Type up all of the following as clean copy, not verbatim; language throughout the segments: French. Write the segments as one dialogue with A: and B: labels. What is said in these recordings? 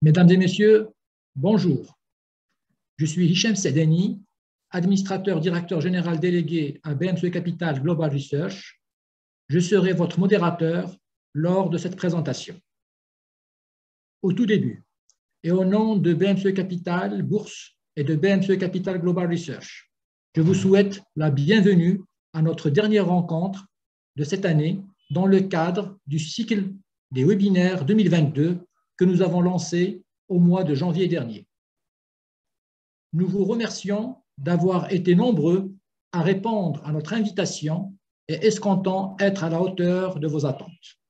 A: Mesdames et messieurs, bonjour. Je suis Hichem Sedeni, administrateur directeur général délégué à BMC Capital Global Research. Je serai votre modérateur lors de cette présentation. Au tout début, et au nom de BMC Capital Bourse et de BMC Capital Global Research, je vous souhaite la bienvenue à notre dernière rencontre de cette année dans le cadre du cycle des webinaires 2022 que nous avons lancé au mois de janvier dernier. Nous vous remercions d'avoir été nombreux à répondre à notre invitation et escomptons être à la hauteur de vos attentes.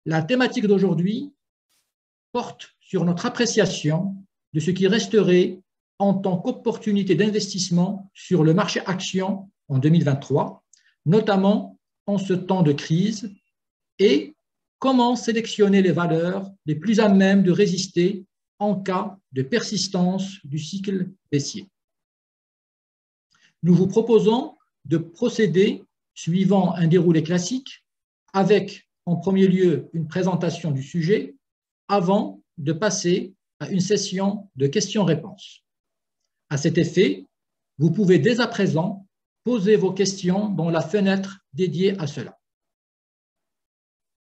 A: La thématique d'aujourd'hui porte sur notre appréciation de ce qui resterait en tant qu'opportunité d'investissement sur le marché action en 2023, notamment en ce temps de crise, et comment sélectionner les valeurs les plus à même de résister en cas de persistance du cycle baissier. Nous vous proposons de procéder suivant un déroulé classique avec en premier lieu une présentation du sujet avant de passer à une session de questions-réponses. À cet effet, vous pouvez dès à présent poser vos questions dans la fenêtre dédiée à cela.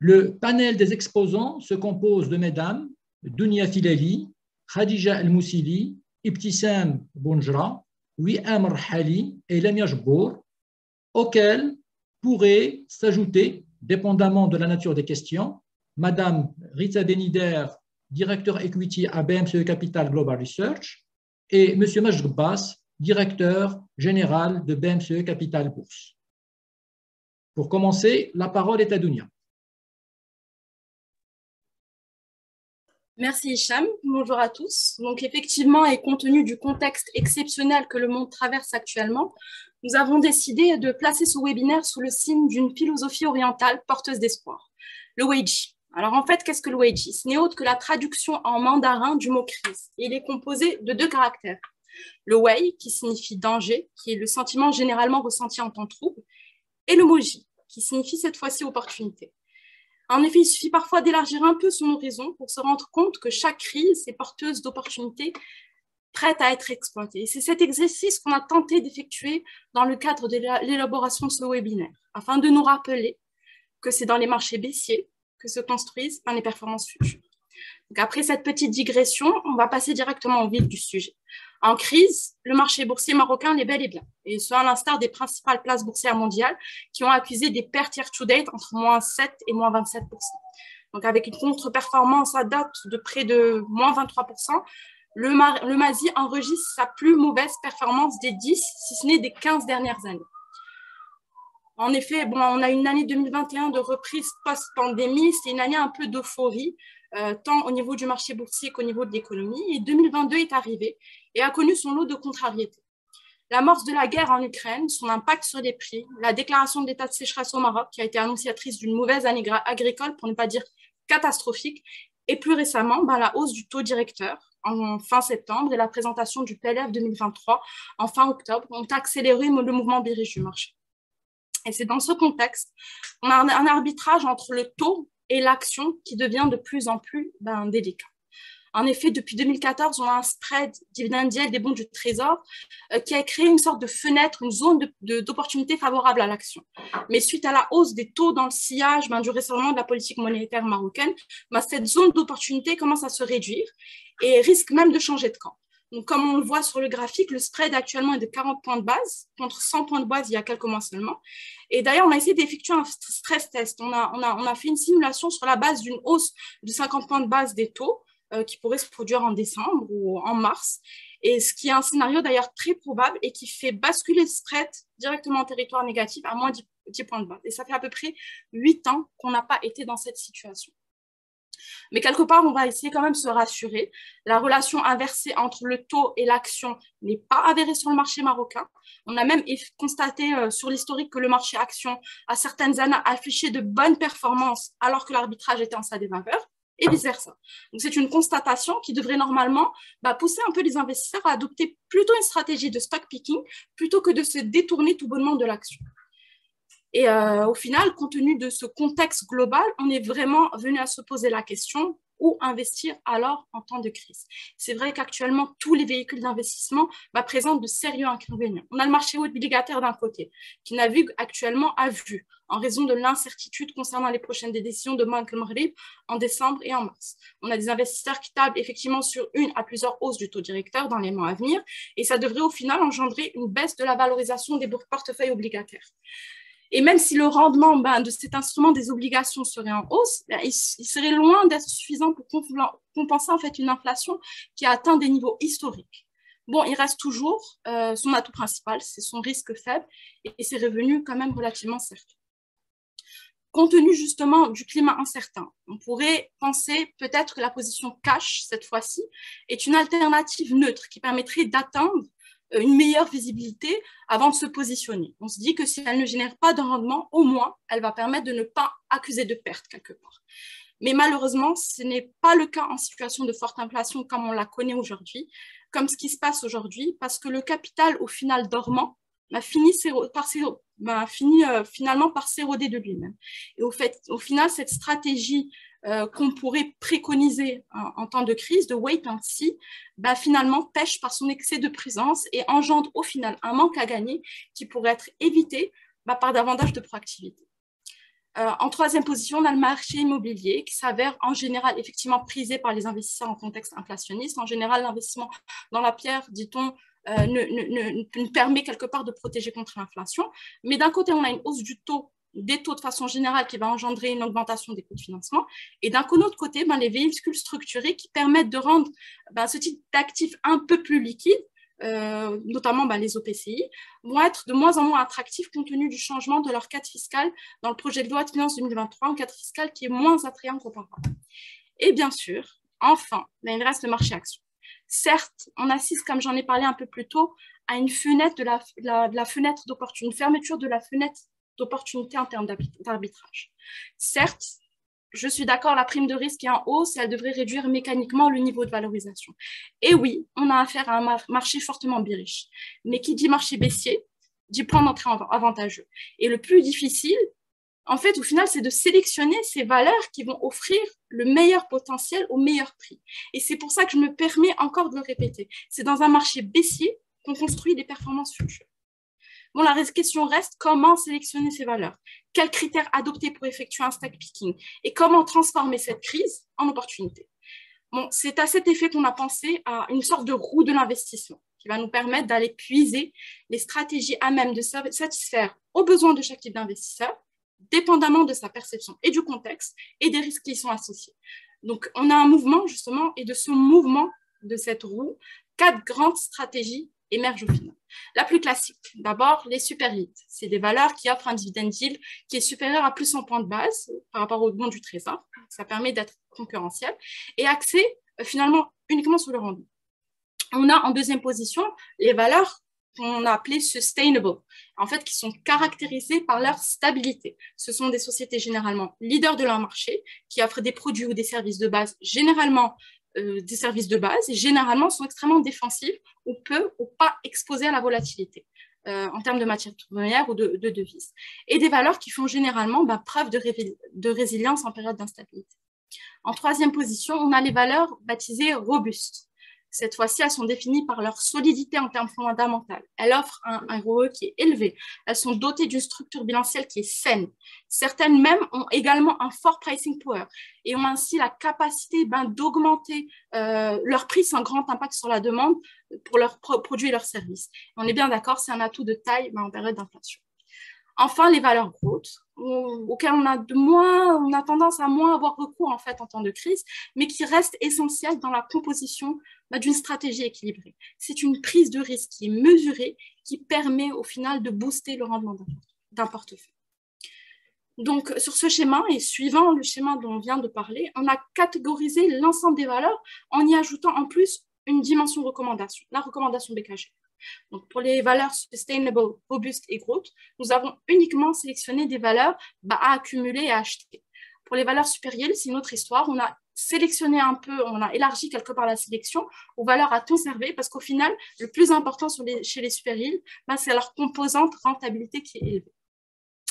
A: Le panel des exposants se compose de mesdames Dounia Filali, Khadija El-Moussili, Ibtissam Bounjra, Wiham Rhali et Lamia Jbour, auxquels pourraient s'ajouter, dépendamment de la nature des questions, madame Rita Benider, directeur equity à BMC Capital Global Research, et monsieur Majd Abbas, directeur général de BMC Capital Bourse. Pour commencer, la parole est à Dounia.
B: Merci Hicham, bonjour à tous. Donc effectivement, et compte tenu du contexte exceptionnel que le monde traverse actuellement, nous avons décidé de placer ce webinaire sous le signe d'une philosophie orientale porteuse d'espoir, le Weiji. Alors en fait, qu'est-ce que le Weiji? Ce n'est autre que la traduction en mandarin du mot crise. Et il est composé de deux caractères. Le Wei, qui signifie danger, qui est le sentiment généralement ressenti en temps trouble, et le Moji, qui signifie cette fois-ci opportunité. En effet, il suffit parfois d'élargir un peu son horizon pour se rendre compte que chaque crise est porteuse d'opportunités prêtes à être exploitées. Et c'est cet exercice qu'on a tenté d'effectuer dans le cadre de l'élaboration de ce webinaire, afin de nous rappeler que c'est dans les marchés baissiers que se construisent les performances futures. Donc après cette petite digression, on va passer directement au vif du sujet. En crise, le marché boursier marocain l'est bel et bien, et ce à l'instar des principales places boursières mondiales qui ont accusé des pertes year-to-date entre moins 7 et moins 27%. Donc avec une contre-performance à date de près de moins 23%, le MASI enregistre sa plus mauvaise performance des 10, si ce n'est des 15 dernières années. En effet, bon, on a une année 2021 de reprise post-pandémie, c'est une année un peu d'euphorie, tant au niveau du marché boursier qu'au niveau de l'économie. Et 2022 est arrivé et a connu son lot de contrariétés. L'amorce de la guerre en Ukraine, son impact sur les prix, la déclaration de l'état de sécheresse au Maroc, qui a été annonciatrice d'une mauvaise année agricole, pour ne pas dire catastrophique, et plus récemment, la hausse du taux directeur en fin septembre et la présentation du PLF 2023 en fin octobre ont accéléré le mouvement bearish du marché. Et c'est dans ce contexte qu'on a un arbitrage entre le taux et l'action qui devient de plus en plus délicat. En effet, depuis 2014, on a un spread dividendiel des bons du Trésor qui a créé une sorte de fenêtre, une zone d'opportunité favorable à l'action. Mais suite à la hausse des taux dans le sillage du resserrement de la politique monétaire marocaine, cette zone d'opportunité commence à se réduire et risque même de changer de camp. Donc, comme on le voit sur le graphique, le spread actuellement est de 40 points de base contre 100 points de base il y a quelques mois seulement. Et d'ailleurs, on a essayé d'effectuer un stress test. On a fait une simulation sur la base d'une hausse de 50 points de base des taux qui pourrait se produire en décembre ou en mars. Et ce qui est un scénario d'ailleurs très probable et qui fait basculer le spread directement en territoire négatif à moins 10 points de base. Et ça fait à peu près 8 ans qu'on n'a pas été dans cette situation. Mais quelque part, on va essayer quand même de se rassurer. La relation inversée entre le taux et l'action n'est pas avérée sur le marché marocain. On a même constaté sur l'historique que le marché action a certaines années affiché de bonnes performances alors que l'arbitrage était en sa défaveur et vice-versa. Donc, c'est une constatation qui devrait normalement pousser un peu les investisseurs à adopter plutôt une stratégie de stock picking plutôt que de se détourner tout bonnement de l'action. Et au final, compte tenu de ce contexte global, on est vraiment venu à se poser la question ou investir alors en temps de crise. C'est vrai qu'actuellement, tous les véhicules d'investissement présentent de sérieux inconvénients. On a le marché obligataire d'un côté, qui navigue actuellement à vue, en raison de l'incertitude concernant les prochaines décisions de Banque Maghreb en décembre et en mars. On a des investisseurs qui tablent effectivement sur une à plusieurs hausses du taux directeur dans les mois à venir, et ça devrait au final engendrer une baisse de la valorisation des portefeuilles obligataires. Et même si le rendement de cet instrument des obligations serait en hausse, il serait loin d'être suffisant pour compenser en fait une inflation qui a atteint des niveaux historiques. Bon, il reste toujours son atout principal, c'est son risque faible et ses revenus quand même relativement certains. Compte tenu justement du climat incertain, on pourrait penser peut-être que la position cash, cette fois-ci, est une alternative neutre qui permettrait d'atteindre une meilleure visibilité avant de se positionner. On se dit que si elle ne génère pas de rendement, au moins, elle va permettre de ne pas accuser de perte quelque part. Mais malheureusement, ce n'est pas le cas en situation de forte inflation comme on la connaît aujourd'hui, comme ce qui se passe aujourd'hui, parce que le capital, au final dormant, finalement par s'éroder de lui-même. Et au final, cette stratégie qu'on pourrait préconiser en temps de crise, de wait and see, finalement pêche par son excès de présence et engendre au final un manque à gagner qui pourrait être évité par davantage de proactivité. En troisième position, on a le marché immobilier qui s'avère en général effectivement prisé par les investisseurs en contexte inflationniste. En général, l'investissement dans la pierre, dit-on, ne permet quelque part de protéger contre l'inflation. Mais d'un côté, on a une hausse des taux de façon générale qui va engendrer une augmentation des coûts de financement. Et d'un autre côté, les véhicules structurés qui permettent de rendre ce type d'actifs un peu plus liquides, notamment les OPCI, vont être de moins en moins attractifs compte tenu du changement de leur cadre fiscal dans le projet de loi de finances 2023, un cadre fiscal qui est moins attrayant qu'auparavant. Et bien sûr, enfin, il reste le marché action. Certes, on assiste, comme j'en ai parlé un peu plus tôt, à une fenêtre de la fenêtre d'opportunité, une fermeture de la fenêtre d'opportunité en termes d'arbitrage. Certes, je suis d'accord, la prime de risque est en hausse et elle devrait réduire mécaniquement le niveau de valorisation. Et oui, on a affaire à un marché fortement bearish. Mais qui dit marché baissier, dit point d'entrée avantageux. Et le plus difficile, en fait, au final, c'est de sélectionner ces valeurs qui vont offrir le meilleur potentiel au meilleur prix. Et c'est pour ça que je me permets encore de le répéter. C'est dans un marché baissier qu'on construit des performances futures. Bon, la question reste comment sélectionner ces valeurs, quels critères adopter pour effectuer un stack picking et comment transformer cette crise en opportunité. Bon, c'est à cet effet qu'on a pensé à une sorte de roue de l'investissement qui va nous permettre d'aller puiser les stratégies à même de satisfaire aux besoins de chaque type d'investisseur, dépendamment de sa perception et du contexte et des risques qui y sont associés. Donc, on a un mouvement justement et de ce mouvement de cette roue, 4 grandes stratégies émergent au final. La plus classique, d'abord, les super yields. C'est des valeurs qui offrent un dividend yield qui est supérieur à plus 100 points de base par rapport au bon du trésor. Ça permet d'être concurrentiel et axé finalement uniquement sur le rendement. On a en deuxième position les valeurs qu'on a appelées sustainable, en fait, qui sont caractérisées par leur stabilité. Ce sont des sociétés généralement leaders de leur marché qui offrent des produits ou des services de base généralement des services de base et généralement sont extrêmement défensifs ou peu ou pas exposés à la volatilité en termes de matières premières ou de devises. Et des valeurs qui font généralement preuve de résilience en période d'instabilité. En troisième position, on a les valeurs baptisées robustes. Cette fois-ci, elles sont définies par leur solidité en termes fondamentaux. Elles offrent un ROE qui est élevé. Elles sont dotées d'une structure bilancielle qui est saine. Certaines même ont également un fort pricing power et ont ainsi la capacité d'augmenter leur prix sans grand impact sur la demande pour leurs produits et leurs services. On est bien d'accord, c'est un atout de taille en période d'inflation. Enfin, les valeurs growth, auxquelles on a tendance à moins avoir recours en fait en temps de crise, mais qui restent essentielles dans la composition d'une stratégie équilibrée. C'est une prise de risque qui est mesurée, qui permet au final de booster le rendement d'un portefeuille. Donc, sur ce schéma, et suivant le schéma dont on vient de parler, on a catégorisé l'ensemble des valeurs en y ajoutant en plus une dimension recommandation, la recommandation BKG. Donc, pour les valeurs sustainable, robuste et growth, nous avons uniquement sélectionné des valeurs à accumuler et à acheter. Pour les valeurs supérieures, c'est une autre histoire. On a sélectionné un peu, on a élargi quelque part la sélection aux valeurs à conserver parce qu'au final, le plus important chez les supérieures, c'est leur composante rentabilité qui est élevée.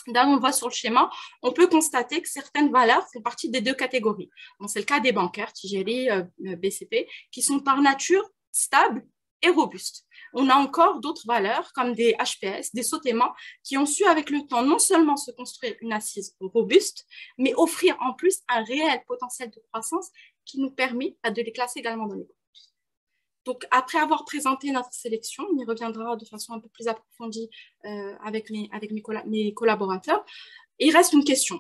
B: Là, on voit sur le schéma, on peut constater que certaines valeurs font partie des deux catégories. C'est le cas des bancaires, Tijeri, BCP, qui sont par nature stables et robustes. On a encore d'autres valeurs comme des HPS, des Sotema, qui ont su avec le temps non seulement se construire une assise robuste, mais offrir en plus un réel potentiel de croissance qui nous permet de les classer également dans les groupes. Donc, après avoir présenté notre sélection, on y reviendra de façon un peu plus approfondie avec mes collaborateurs. Il reste une question.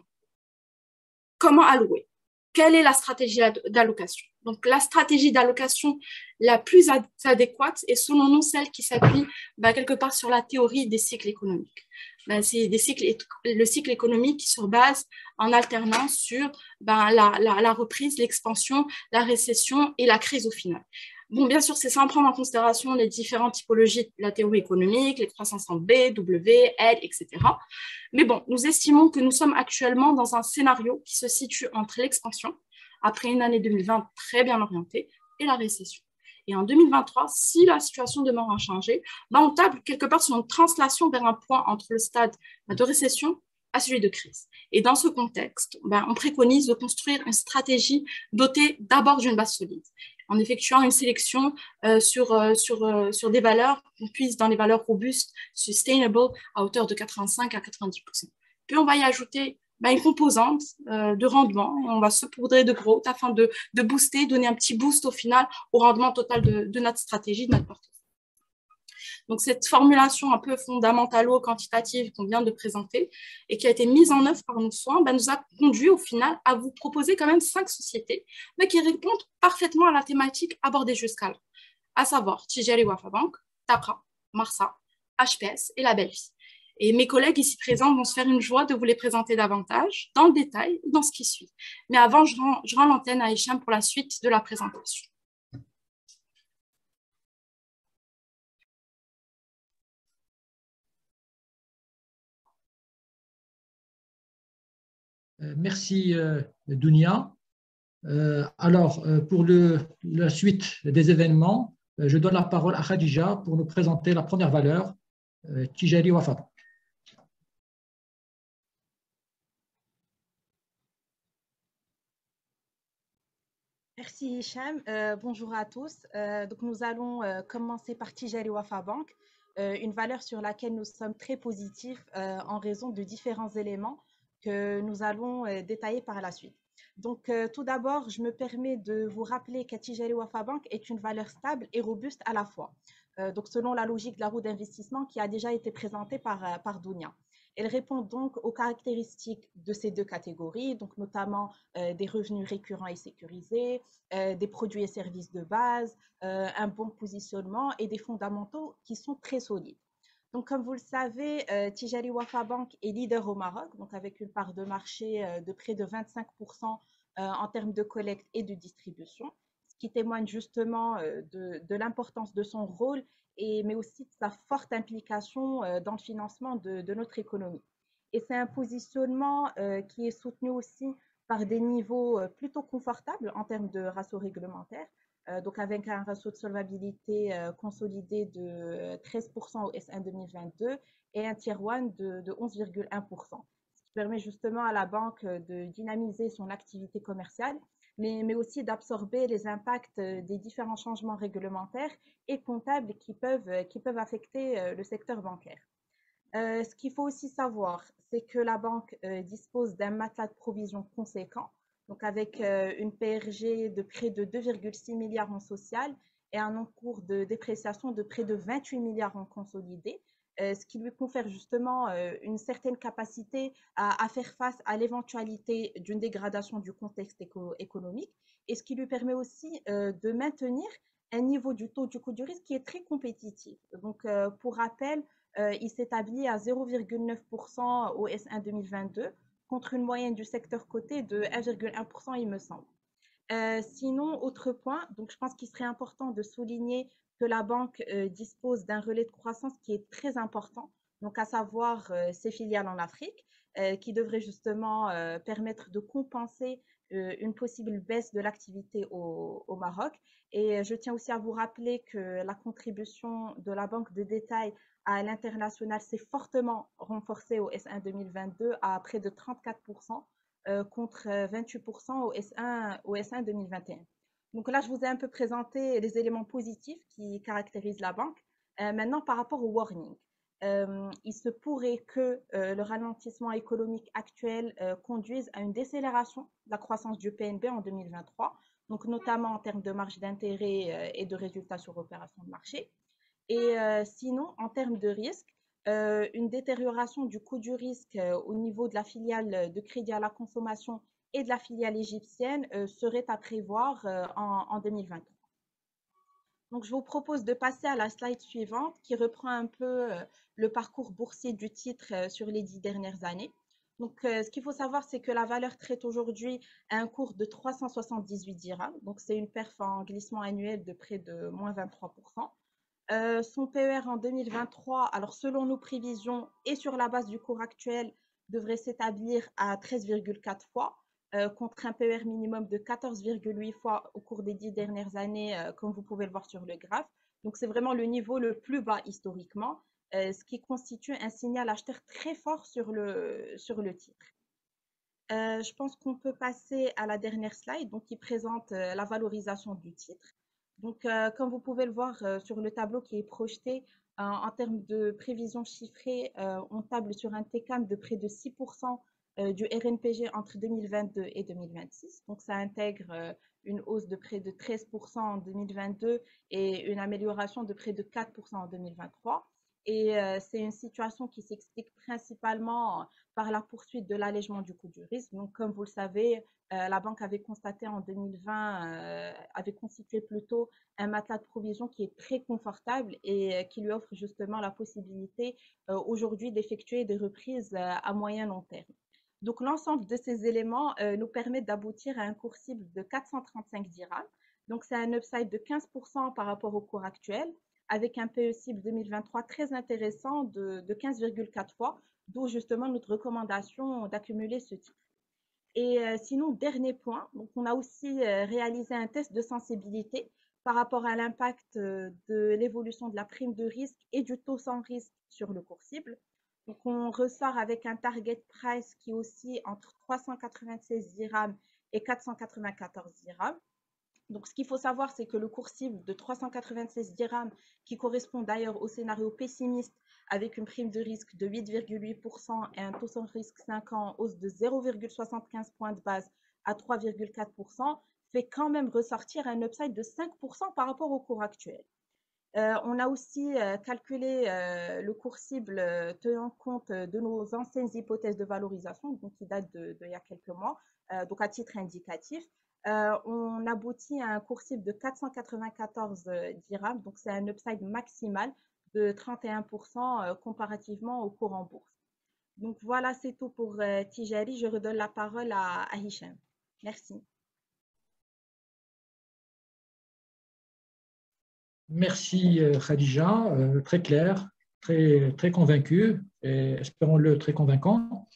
B: Comment allouer? Quelle est la stratégie d'allocation? Donc, la stratégie d'allocation la plus adéquate est selon nous celle qui s'appuie quelque part sur la théorie des cycles économiques. C'est le cycle économique qui se base en alternance sur la reprise, l'expansion, la récession et la crise au final. Bon, bien sûr, c'est sans prendre en considération les différentes typologies de la théorie économique, les croissances en B, W, L, etc. Mais bon, nous estimons que nous sommes actuellement dans un scénario qui se situe entre l'expansion, après une année 2020 très bien orientée, et la récession. Et en 2023, si la situation demeure inchangée, on table quelque part sur une translation vers un point entre le stade de récession à celui de crise. Et dans ce contexte, on préconise de construire une stratégie dotée d'abord d'une base solide, en effectuant une sélection sur des valeurs qu'on puise dans les valeurs robustes, sustainable, à hauteur de 85 à 90%. Puis on va y ajouter une composante de rendement, et on va saupoudrer de growth afin de booster, donner un petit boost au final au rendement total de notre stratégie, de notre portefeuille. Donc, cette formulation un peu fondamentalo-quantitative qu'on vient de présenter et qui a été mise en œuvre par nos soins, nous a conduit au final à vous proposer quand même 5 sociétés qui répondent parfaitement à la thématique abordée jusqu'alors, à savoir Tijeri Wafa Bank, Tapra, Marsa, HPS et La Belle Vie. Et mes collègues ici présents vont se faire une joie de vous les présenter davantage, dans le détail, dans ce qui suit. Mais avant, je rends l'antenne à Hicham pour la suite de la présentation.
A: Merci, Dounia. Alors, pour la suite des événements, je donne la parole à Khadija pour nous présenter la première valeur, Tijeri Wafa Bank.
C: Merci Hicham. Bonjour à tous. Donc nous allons commencer par Tijeri Wafa Bank, une valeur sur laquelle nous sommes très positifs en raison de différents éléments que nous allons détailler par la suite. Donc tout d'abord, je me permets de vous rappeler que Tijeri Wafa Bank est une valeur stable et robuste à la fois. Donc selon la logique de la roue d'investissement qui a déjà été présentée par Dounia. Elle répond donc aux caractéristiques de ces deux catégories, donc notamment des revenus récurrents et sécurisés, des produits et services de base, un bon positionnement et des fondamentaux qui sont très solides. Donc, comme vous le savez, Tijeri Wafa Bank est leader au Maroc, donc avec une part de marché de près de 25% en termes de collecte et de distribution, ce qui témoigne justement de l'importance de son rôle mais aussi de sa forte implication dans le financement de notre économie. Et c'est un positionnement qui est soutenu aussi par des niveaux plutôt confortables en termes de ratio réglementaire, donc avec un ratio de solvabilité consolidé de 13% au S1 2022 et un Tier 1 de 11,1%, ce qui permet justement à la banque de dynamiser son activité commerciale mais aussi d'absorber les impacts des différents changements réglementaires et comptables qui peuvent affecter le secteur bancaire. Ce qu'il faut aussi savoir, c'est que la banque dispose d'un matelas de provisions conséquent, donc avec une PRG de près de 2,6 milliards en social et un encours de dépréciation de près de 28 milliards en consolidé, ce qui lui confère justement une certaine capacité à faire face à l'éventualité d'une dégradation du contexte économique et ce qui lui permet aussi de maintenir un niveau du taux du coût du risque qui est très compétitif. Donc, pour rappel, il s'établit à 0,9% au S1 2022 contre une moyenne du secteur coté de 1,1%, il me semble. Sinon, autre point, donc je pense qu'il serait important de souligner que la banque dispose d'un relais de croissance qui est très important, donc à savoir ses filiales en Afrique, qui devrait justement permettre de compenser une possible baisse de l'activité au Maroc. Et je tiens aussi à vous rappeler que la contribution de la banque de détail à l'international s'est fortement renforcé au S1 2022 à près de 34%, contre 28% au S1 2021. Donc là, je vous ai un peu présenté les éléments positifs qui caractérisent la banque. Maintenant, par rapport au warning, il se pourrait que le ralentissement économique actuel conduise à une décélération de la croissance du PNB en 2023, donc notamment en termes de marge d'intérêt et de résultats sur opération de marché. Et sinon, en termes de risque, une détérioration du coût du risque au niveau de la filiale de crédit à la consommation et de la filiale égyptienne serait à prévoir en 2023. Donc, je vous propose de passer à la slide suivante qui reprend un peu le parcours boursier du titre sur les 10 dernières années. Donc, ce qu'il faut savoir, c'est que la valeur traite aujourd'hui à un cours de 378 dirhams. Donc, c'est une perf en glissement annuel de près de moins 23%. Son PER en 2023, alors selon nos prévisions et sur la base du cours actuel, devrait s'établir à 13,4 fois, contre un PER minimum de 14,8 fois au cours des 10 dernières années, comme vous pouvez le voir sur le graphe. Donc, c'est vraiment le niveau le plus bas historiquement, ce qui constitue un signal acheteur très fort sur le titre. Je pense qu'on peut passer à la dernière slide, donc qui présente la valorisation du titre. Donc, comme vous pouvez le voir sur le tableau qui est projeté, en termes de prévisions chiffrées, on table sur un TCAM de près de 6% du RNPG entre 2022 et 2026. Donc, ça intègre une hausse de près de 13% en 2022 et une amélioration de près de 4% en 2023. Et c'est une situation qui s'explique principalement par la poursuite de l'allègement du coût du risque. Donc, comme vous le savez, la banque avait constaté en 2020, avait constitué plutôt un matelas de provision qui est très confortable et qui lui offre justement la possibilité aujourd'hui d'effectuer des reprises à moyen long terme. Donc, l'ensemble de ces éléments nous permet d'aboutir à un cours cible de 435 dirhams. Donc, c'est un upside de 15% par rapport au cours actuel, avec un PE cible 2023 très intéressant de 15,4 fois, d'où justement notre recommandation d'accumuler ce titre. Et sinon, dernier point, donc on a aussi réalisé un test de sensibilité par rapport à l'impact de l'évolution de la prime de risque et du taux sans risque sur le cours cible. Donc, on ressort avec un target price qui oscille entre 396 dirhams et 494 dirhams. Donc, ce qu'il faut savoir, c'est que le cours cible de 396 dirhams, qui correspond d'ailleurs au scénario pessimiste avec une prime de risque de 8,8% et un taux sans risque 5 ans en hausse de 0,75 points de base à 3,4%, fait quand même ressortir un upside de 5% par rapport au cours actuel. On a aussi calculé le cours cible tenant compte de nos anciennes hypothèses de valorisation, donc qui datent d'il y a quelques mois, donc à titre indicatif. On aboutit à un cours cible de 494 dirhams, donc c'est un upside maximal de 31% comparativement au cours en bourse. Donc voilà, c'est tout pour Tijari. Je redonne la parole à Hicham. Merci.
A: Merci Khadija, très clair, très convaincu et espérons-le très convaincant.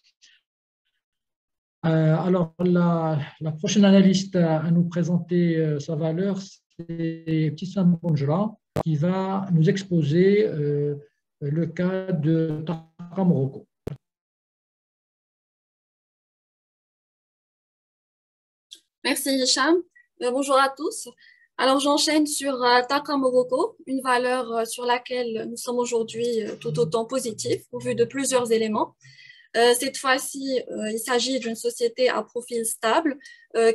A: Alors, la prochaine analyste à nous présenter sa valeur, c'est Ibtissam Bounjra, qui va nous exposer le cas de Taqa Morocco.
B: Merci Hicham. Bonjour à tous. Alors, j'enchaîne sur Taqa Morocco, une valeur sur laquelle nous sommes aujourd'hui tout autant positifs au vu de plusieurs éléments. Cette fois-ci, il s'agit d'une société à profil stable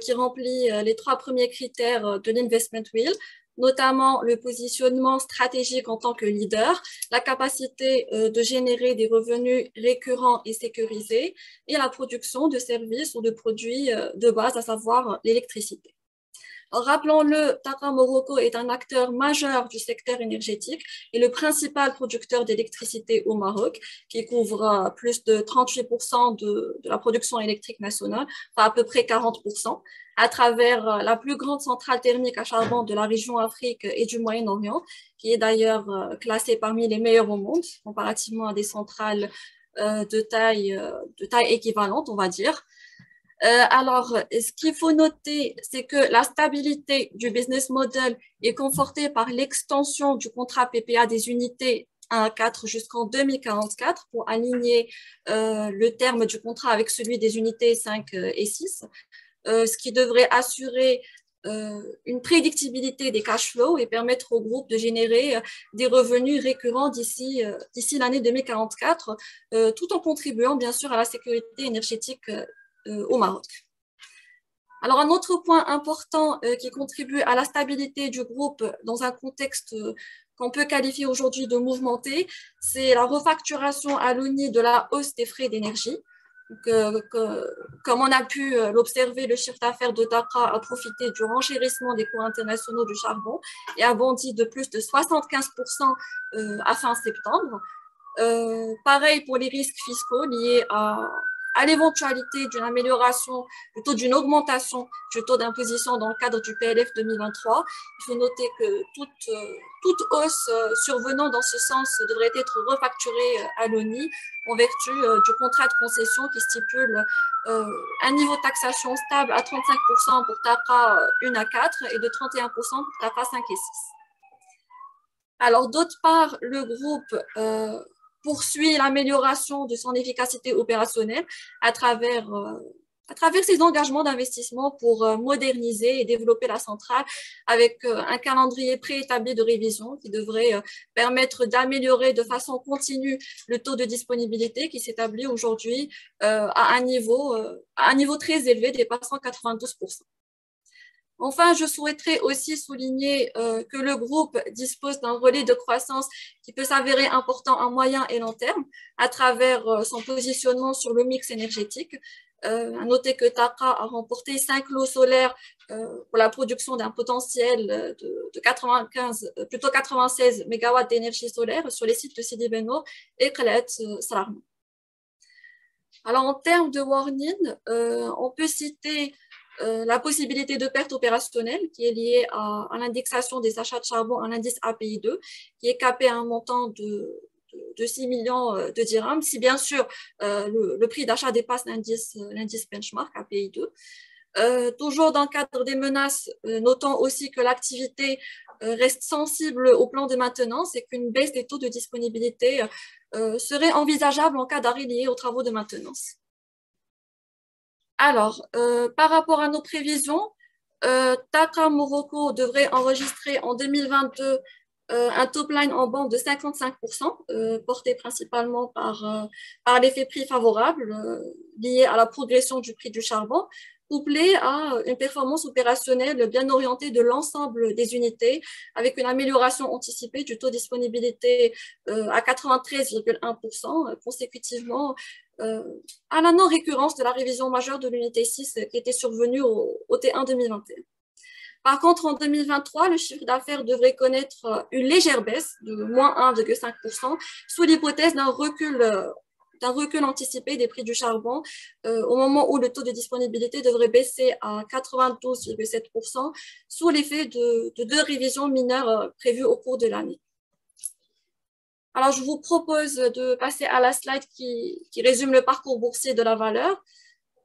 B: qui remplit les 3 premiers critères de l'investment wheel, notamment le positionnement stratégique en tant que leader, la capacité de générer des revenus récurrents et sécurisés, et la production de services ou de produits de base, à savoir l'électricité. Rappelons-le, Taqa Morocco est un acteur majeur du secteur énergétique et le principal producteur d'électricité au Maroc, qui couvre plus de 38% de la production électrique nationale, enfin à peu près 40%, à travers la plus grande centrale thermique à charbon de la région Afrique et du Moyen-Orient, qui est d'ailleurs classée parmi les meilleures au monde, comparativement à des centrales de taille équivalente, on va dire. Alors, ce qu'il faut noter, c'est que la stabilité du business model est confortée par l'extension du contrat PPA des unités 1/4 jusqu'en 2044 pour aligner le terme du contrat avec celui des unités 5 et 6, ce qui devrait assurer une prédictibilité des cash flows et permettre au groupe de générer des revenus récurrents d'ici l'année 2044, tout en contribuant bien sûr à la sécurité énergétique au Maroc. Alors, un autre point important qui contribue à la stabilité du groupe dans un contexte qu'on peut qualifier aujourd'hui de mouvementé, c'est la refacturation à l'ONI de la hausse des frais d'énergie. Comme on a pu l'observer, le chiffre d'affaires de TAQA a profité du renchérissement des cours internationaux du charbon et a bondi de plus de 75% à fin septembre. Pareil pour les risques fiscaux liés à l'éventualité d'une amélioration, plutôt d'une augmentation du taux d'imposition dans le cadre du PLF 2023. Il faut noter que toute hausse survenant dans ce sens devrait être refacturée à l'ONI en vertu du contrat de concession qui stipule un niveau de taxation stable à 35% pour TAQA 1 à 4 et de 31% pour TAQA 5 et 6. Alors, d'autre part, le groupe poursuit l'amélioration de son efficacité opérationnelle à travers ses engagements d'investissement pour moderniser et développer la centrale avec un calendrier préétabli de révision qui devrait permettre d'améliorer de façon continue le taux de disponibilité qui s'établit aujourd'hui à un niveau très élevé, dépassant 92%. Enfin, je souhaiterais aussi souligner que le groupe dispose d'un relais de croissance qui peut s'avérer important à moyen et long terme à travers son positionnement sur le mix énergétique. À noter que TAQA a remporté 5 lots solaires pour la production d'un potentiel de 96 MW d'énergie solaire sur les sites de Sidi Benno et Qalat Salarma. Alors, en termes de warning, on peut citer la possibilité de perte opérationnelle qui est liée à l'indexation des achats de charbon à l'indice API2, qui est capé à un montant de 6 millions de dirhams, si bien sûr le prix d'achat dépasse l'indice benchmark API2. Toujours dans le cadre des menaces, notons aussi que l'activité reste sensible au plan de maintenance et qu'une baisse des taux de disponibilité serait envisageable en cas d'arrêt lié aux travaux de maintenance. Alors, par rapport à nos prévisions, TAQA Morocco devrait enregistrer en 2022 un top line en bande de 55%, porté principalement par l'effet prix favorable lié à la progression du prix du charbon, couplé à une performance opérationnelle bien orientée de l'ensemble des unités, avec une amélioration anticipée du taux de disponibilité à 93,1% consécutivement à la non-récurrence de la révision majeure de l'unité 6 qui était survenue au T1 2021. Par contre, en 2023, le chiffre d'affaires devrait connaître une légère baisse de moins 1,5% sous l'hypothèse d'un recul anticipé des prix du charbon au moment où le taux de disponibilité devrait baisser à 92,7% sous l'effet de 2 révisions mineures prévues au cours de l'année. Alors, je vous propose de passer à la slide qui résume le parcours boursier de la valeur.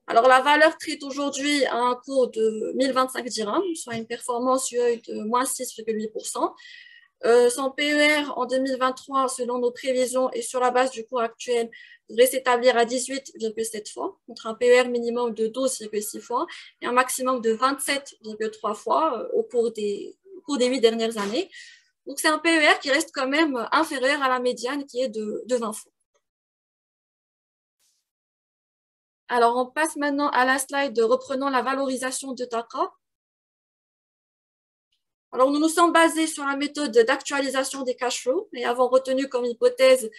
B: Alors, la valeur trade aujourd'hui à un cours de 1025 dirhams, soit une performance UE de moins 6,8%. Son PER en 2023, selon nos prévisions et sur la base du cours actuel, devrait s'établir à 18,7 fois, contre un PER minimum de 12,6 fois et un maximum de 27,3 fois au cours des 8 dernières années. Donc, c'est un PER qui reste quand même inférieur à la médiane qui est de 20 fois. Alors, on passe maintenant à la slide reprenant la valorisation de TAQA. Alors, nous nous sommes basés sur la méthode d'actualisation des cash flows et avons retenu comme hypothèse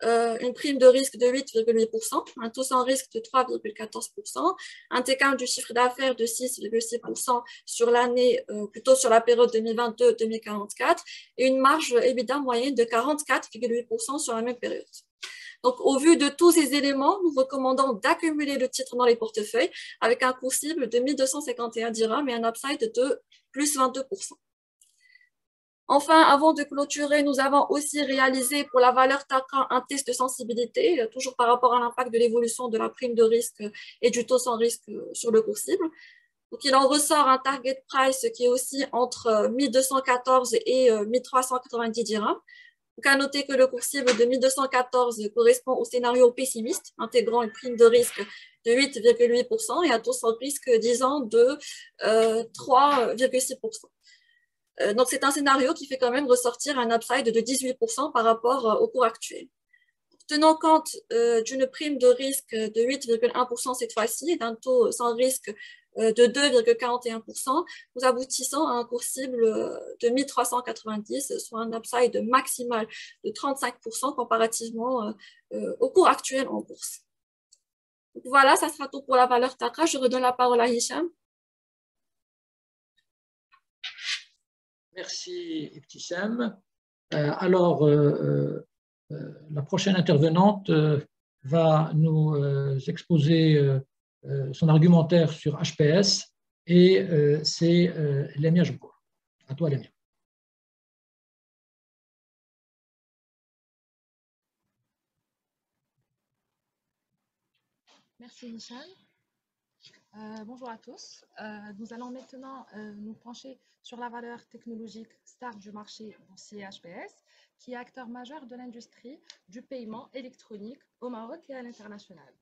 B: une prime de risque de 8,8%, un taux sans risque de 3,14%, un TK du chiffre d'affaires de 6,6% sur l'année, plutôt sur la période 2022-2044, et une marge EBITDA moyenne de 44,8% sur la même période. Donc, au vu de tous ces éléments, nous recommandons d'accumuler le titre dans les portefeuilles avec un cours cible de 1251 dirhams et un upside de plus 22%. Enfin, avant de clôturer, nous avons aussi réalisé pour la valeur TAQA un test de sensibilité, toujours par rapport à l'impact de l'évolution de la prime de risque et du taux sans risque sur le cours cible. Donc, il en ressort un target price qui est aussi entre 1214 et 1390 dirhams.
D: Donc, à noter que le cours cible de 1214 correspond au scénario pessimiste, intégrant une prime de risque de 8,8% et un taux sans risque 10 ans de 3,6%. Donc, c'est un scénario qui fait quand même ressortir un upside de 18% par rapport au cours actuel. Tenant compte d'une prime de risque de 8,1% cette fois-ci et d'un taux sans risque de 2,41%, nous aboutissons à un cours cible de 1390, soit un upside maximal de 35% comparativement au cours actuel en bourse. Donc voilà, ça sera tout pour la valeur Takra. Je redonne la parole à Hicham.
A: Merci, Ibtissam. Alors, la prochaine intervenante va nous exposer son argumentaire sur HPS et c'est Lemia Joukour. À toi, Lemia.
C: Merci, Hicham. Bonjour à tous. Nous allons maintenant nous pencher sur la valeur technologique star du marché boursier HPS, qui est acteur majeur de l'industrie du paiement électronique au Maroc et à l'international.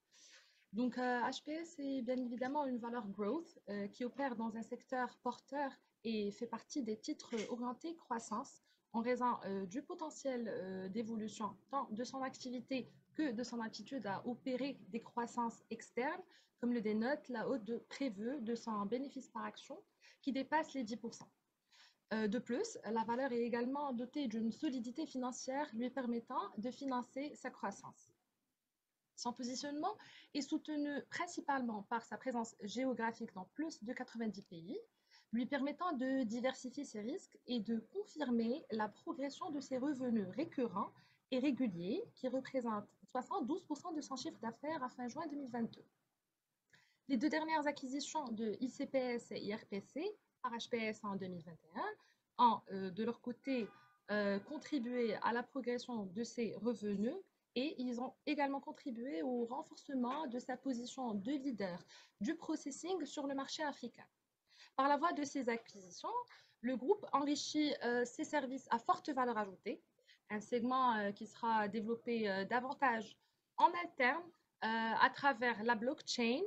C: Donc, HPS est bien évidemment une valeur growth qui opère dans un secteur porteur et fait partie des titres orientés croissance en raison du potentiel d'évolution tant de son activité que de son aptitude à opérer des croissances externes, comme le dénote la hausse de prévue de son bénéfice par action qui dépasse les 10%. De plus, la valeur est également dotée d'une solidité financière lui permettant de financer sa croissance. Son positionnement est soutenu principalement par sa présence géographique dans plus de 90 pays, lui permettant de diversifier ses risques et de confirmer la progression de ses revenus récurrents et réguliers qui représentent 72% de son chiffre d'affaires à fin juin 2022. Les deux dernières acquisitions de ICPS et IRPC par HPS en 2021 ont de leur côté contribué à la progression de ses revenus et ils ont également contribué au renforcement de sa position de leader du processing sur le marché africain. Par la voie de ces acquisitions, le groupe enrichit ses services à forte valeur ajoutée, un segment qui sera développé davantage en interne à travers la blockchain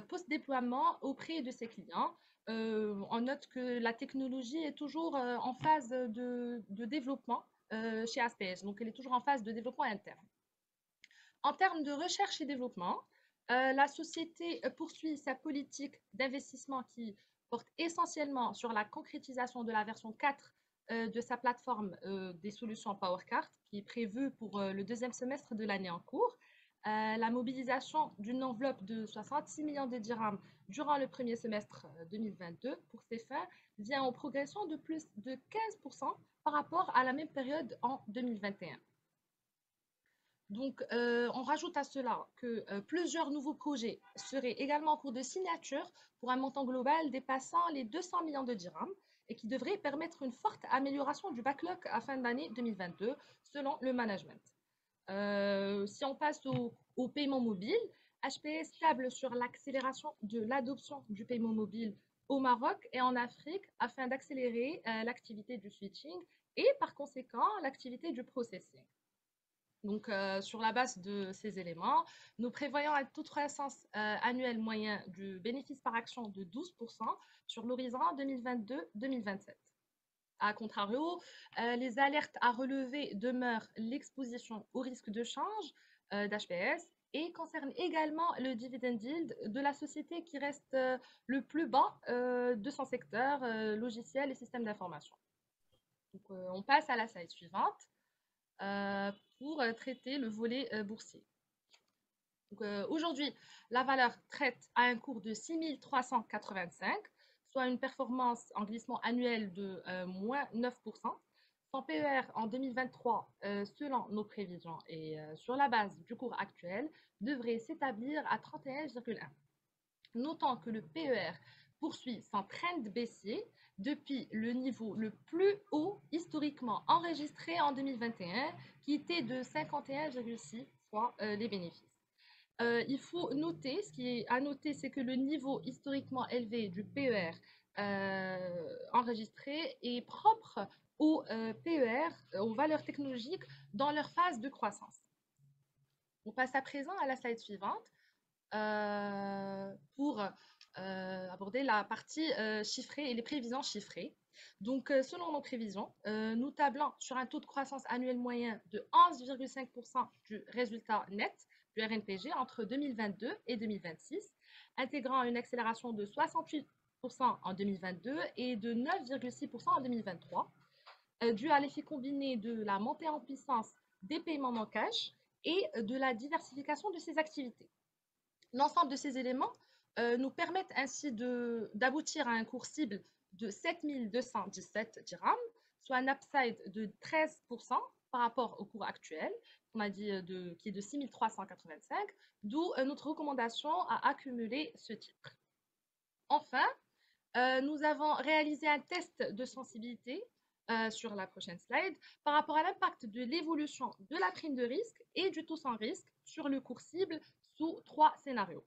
C: post-déploiement auprès de ses clients. On note que la technologie est toujours en phase de développement chez HPS, donc elle est toujours en phase de développement interne. En termes de recherche et développement, la société poursuit sa politique d'investissement qui porte essentiellement sur la concrétisation de la version 4 de sa plateforme des solutions PowerCart, qui est prévue pour le deuxième semestre de l'année en cours. La mobilisation d'une enveloppe de 66 millions de dirhams durant le premier semestre 2022 pour ces fins vient en progression de plus de 15% par rapport à la même période en 2021. Donc, on rajoute à cela que plusieurs nouveaux projets seraient également en cours de signature pour un montant global dépassant les 200 millions de dirhams et qui devrait permettre une forte amélioration du backlog à fin d'année 2022 selon le management. Si on passe au paiement mobile, HPS table sur l'accélération de l'adoption du paiement mobile au Maroc et en Afrique afin d'accélérer l'activité du switching et par conséquent l'activité du processing. Donc, sur la base de ces éléments, nous prévoyons un taux de croissance annuel moyen du bénéfice par action de 12% sur l'horizon 2022-2027. A contrario, les alertes à relever demeurent l'exposition au risque de change d'HPS et concernent également le dividend yield de la société qui reste le plus bas de son secteur logiciel et système d'information. Donc, on passe à la slide suivante pour traiter le volet boursier. Aujourd'hui, la valeur traite à un cours de 6 385, soit une performance en glissement annuel de moins 9%. Son PER en 2023, selon nos prévisions et sur la base du cours actuel, devrait s'établir à 31,1. Notons que le PER poursuit son trend baissier depuis le niveau le plus haut historiquement enregistré en 2021, qui était de 51,6 fois les bénéfices. Il faut noter, ce qui est à noter, c'est que le niveau historiquement élevé du PER enregistré est propre aux PER, aux valeurs technologiques, dans leur phase de croissance. On passe à présent à la slide suivante pour aborder la partie chiffrée et les prévisions chiffrées. Donc, selon nos prévisions, nous tablons sur un taux de croissance annuel moyen de 11,5% du résultat net du RNPG entre 2022 et 2026, intégrant une accélération de 68% en 2022 et de 9,6% en 2023, dû à l'effet combiné de la montée en puissance des paiements non cash et de la diversification de ces activités. L'ensemble de ces éléments nous permettent ainsi d'aboutir à un cours cible de 7217 dirhams, soit un upside de 13% par rapport au cours actuel, on a dit qui est de 6385, d'où notre recommandation à accumuler ce titre. Enfin, nous avons réalisé un test de sensibilité sur la prochaine slide par rapport à l'impact de l'évolution de la prime de risque et du taux sans risque sur le cours cible sous 3 scénarios.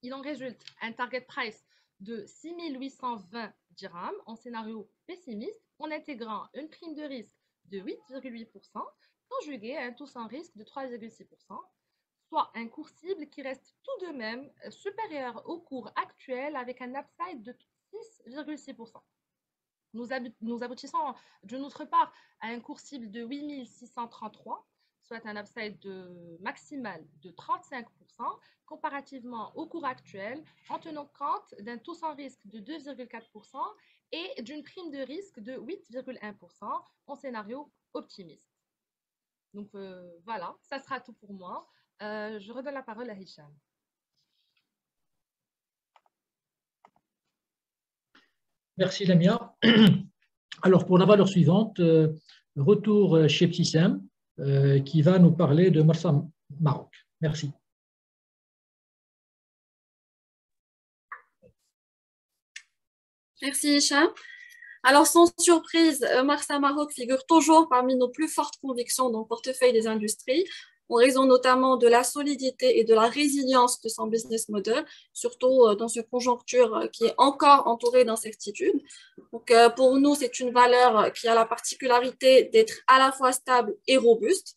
C: Il en résulte un target price de 6820 dirhams en scénario pessimiste en intégrant une prime de risque de 8,8% conjuguée à un taux sans risque de 3,6%, soit un cours cible qui reste tout de même supérieur au cours actuel avec un upside de 6,6%. Nous aboutissons d'une autre part à un cours cible de 8633, soit un upside maximal de 35% comparativement au cours actuel, en tenant compte d'un taux sans risque de 2,4% et d'une prime de risque de 8,1% en scénario optimiste. Donc voilà, ça sera tout pour moi. Je redonne la parole à Hicham.
A: Merci Lamia. Alors pour la valeur suivante, retour chez Ptissem qui va nous parler de Marsa Maroc. Merci.
D: Merci Hicham. Alors sans surprise, Marsa Maroc figure toujours parmi nos plus fortes convictions dans le portefeuille des industries, en raison notamment de la solidité et de la résilience de son business model, surtout dans une conjoncture qui est encore entourée d'incertitudes. Donc, pour nous, c'est une valeur qui a la particularité d'être à la fois stable et robuste.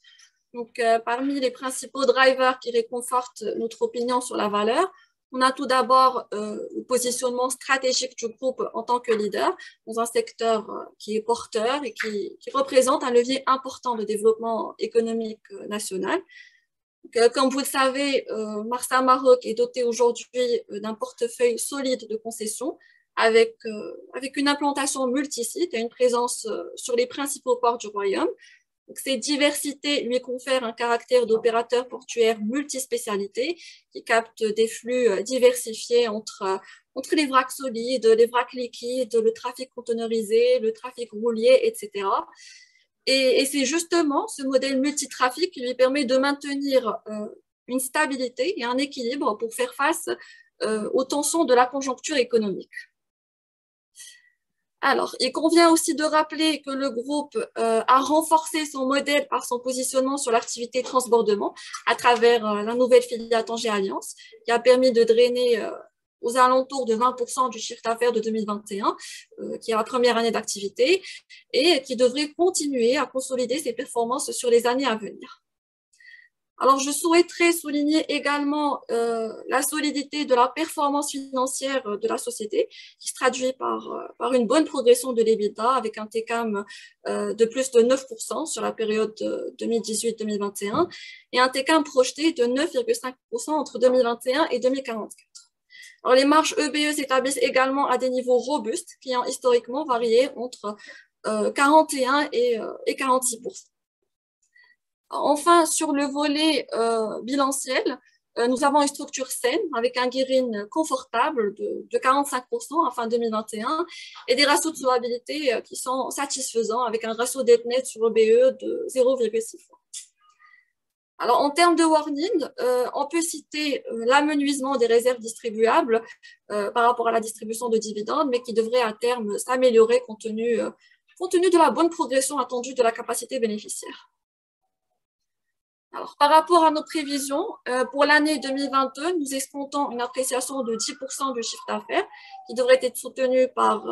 D: Donc, parmi les principaux drivers qui réconfortent notre opinion sur la valeur, on a tout d'abord le positionnement stratégique du groupe en tant que leader dans un secteur qui est porteur et qui représente un levier important de développement économique national. Donc, comme vous le savez, Marsa Maroc est doté aujourd'hui d'un portefeuille solide de concessions avec une implantation multisite et une présence sur les principaux ports du royaume. Donc, cette diversité lui confère un caractère d'opérateur portuaire multispécialité qui capte des flux diversifiés entre les vracs solides, les vracs liquides, le trafic conteneurisé, le trafic roulier, etc. Et c'est justement ce modèle multitrafic qui lui permet de maintenir une stabilité et un équilibre pour faire face aux tensions de la conjoncture économique. Alors, il convient aussi de rappeler que le groupe a renforcé son modèle par son positionnement sur l'activité transbordement à travers la nouvelle filiale Tanger Alliance, qui a permis de drainer aux alentours de 20% du chiffre d'affaires de 2021, qui est la première année d'activité, et qui devrait continuer à consolider ses performances sur les années à venir. Alors, je souhaiterais souligner également la solidité de la performance financière de la société, qui se traduit par une bonne progression de l'EBITDA avec un TCAM de plus de 9% sur la période 2018-2021 et un TCAM projeté de 9,5% entre 2021 et 2044. Alors, les marges EBE s'établissent également à des niveaux robustes qui ont historiquement varié entre 41 et 46%. Enfin, sur le volet bilanciel, nous avons une structure saine avec un gearing confortable de 45% à fin 2021 et des ratios de solvabilité qui sont satisfaisants avec un ratio dette net sur EBE de 0,6 fois. Alors, en termes de warning, on peut citer l'amenuisement des réserves distribuables par rapport à la distribution de dividendes, mais qui devrait à terme s'améliorer compte tenu de la bonne progression attendue de la capacité bénéficiaire. Alors, par rapport à nos prévisions, pour l'année 2022, nous escomptons une appréciation de 10% du chiffre d'affaires qui devrait être soutenue par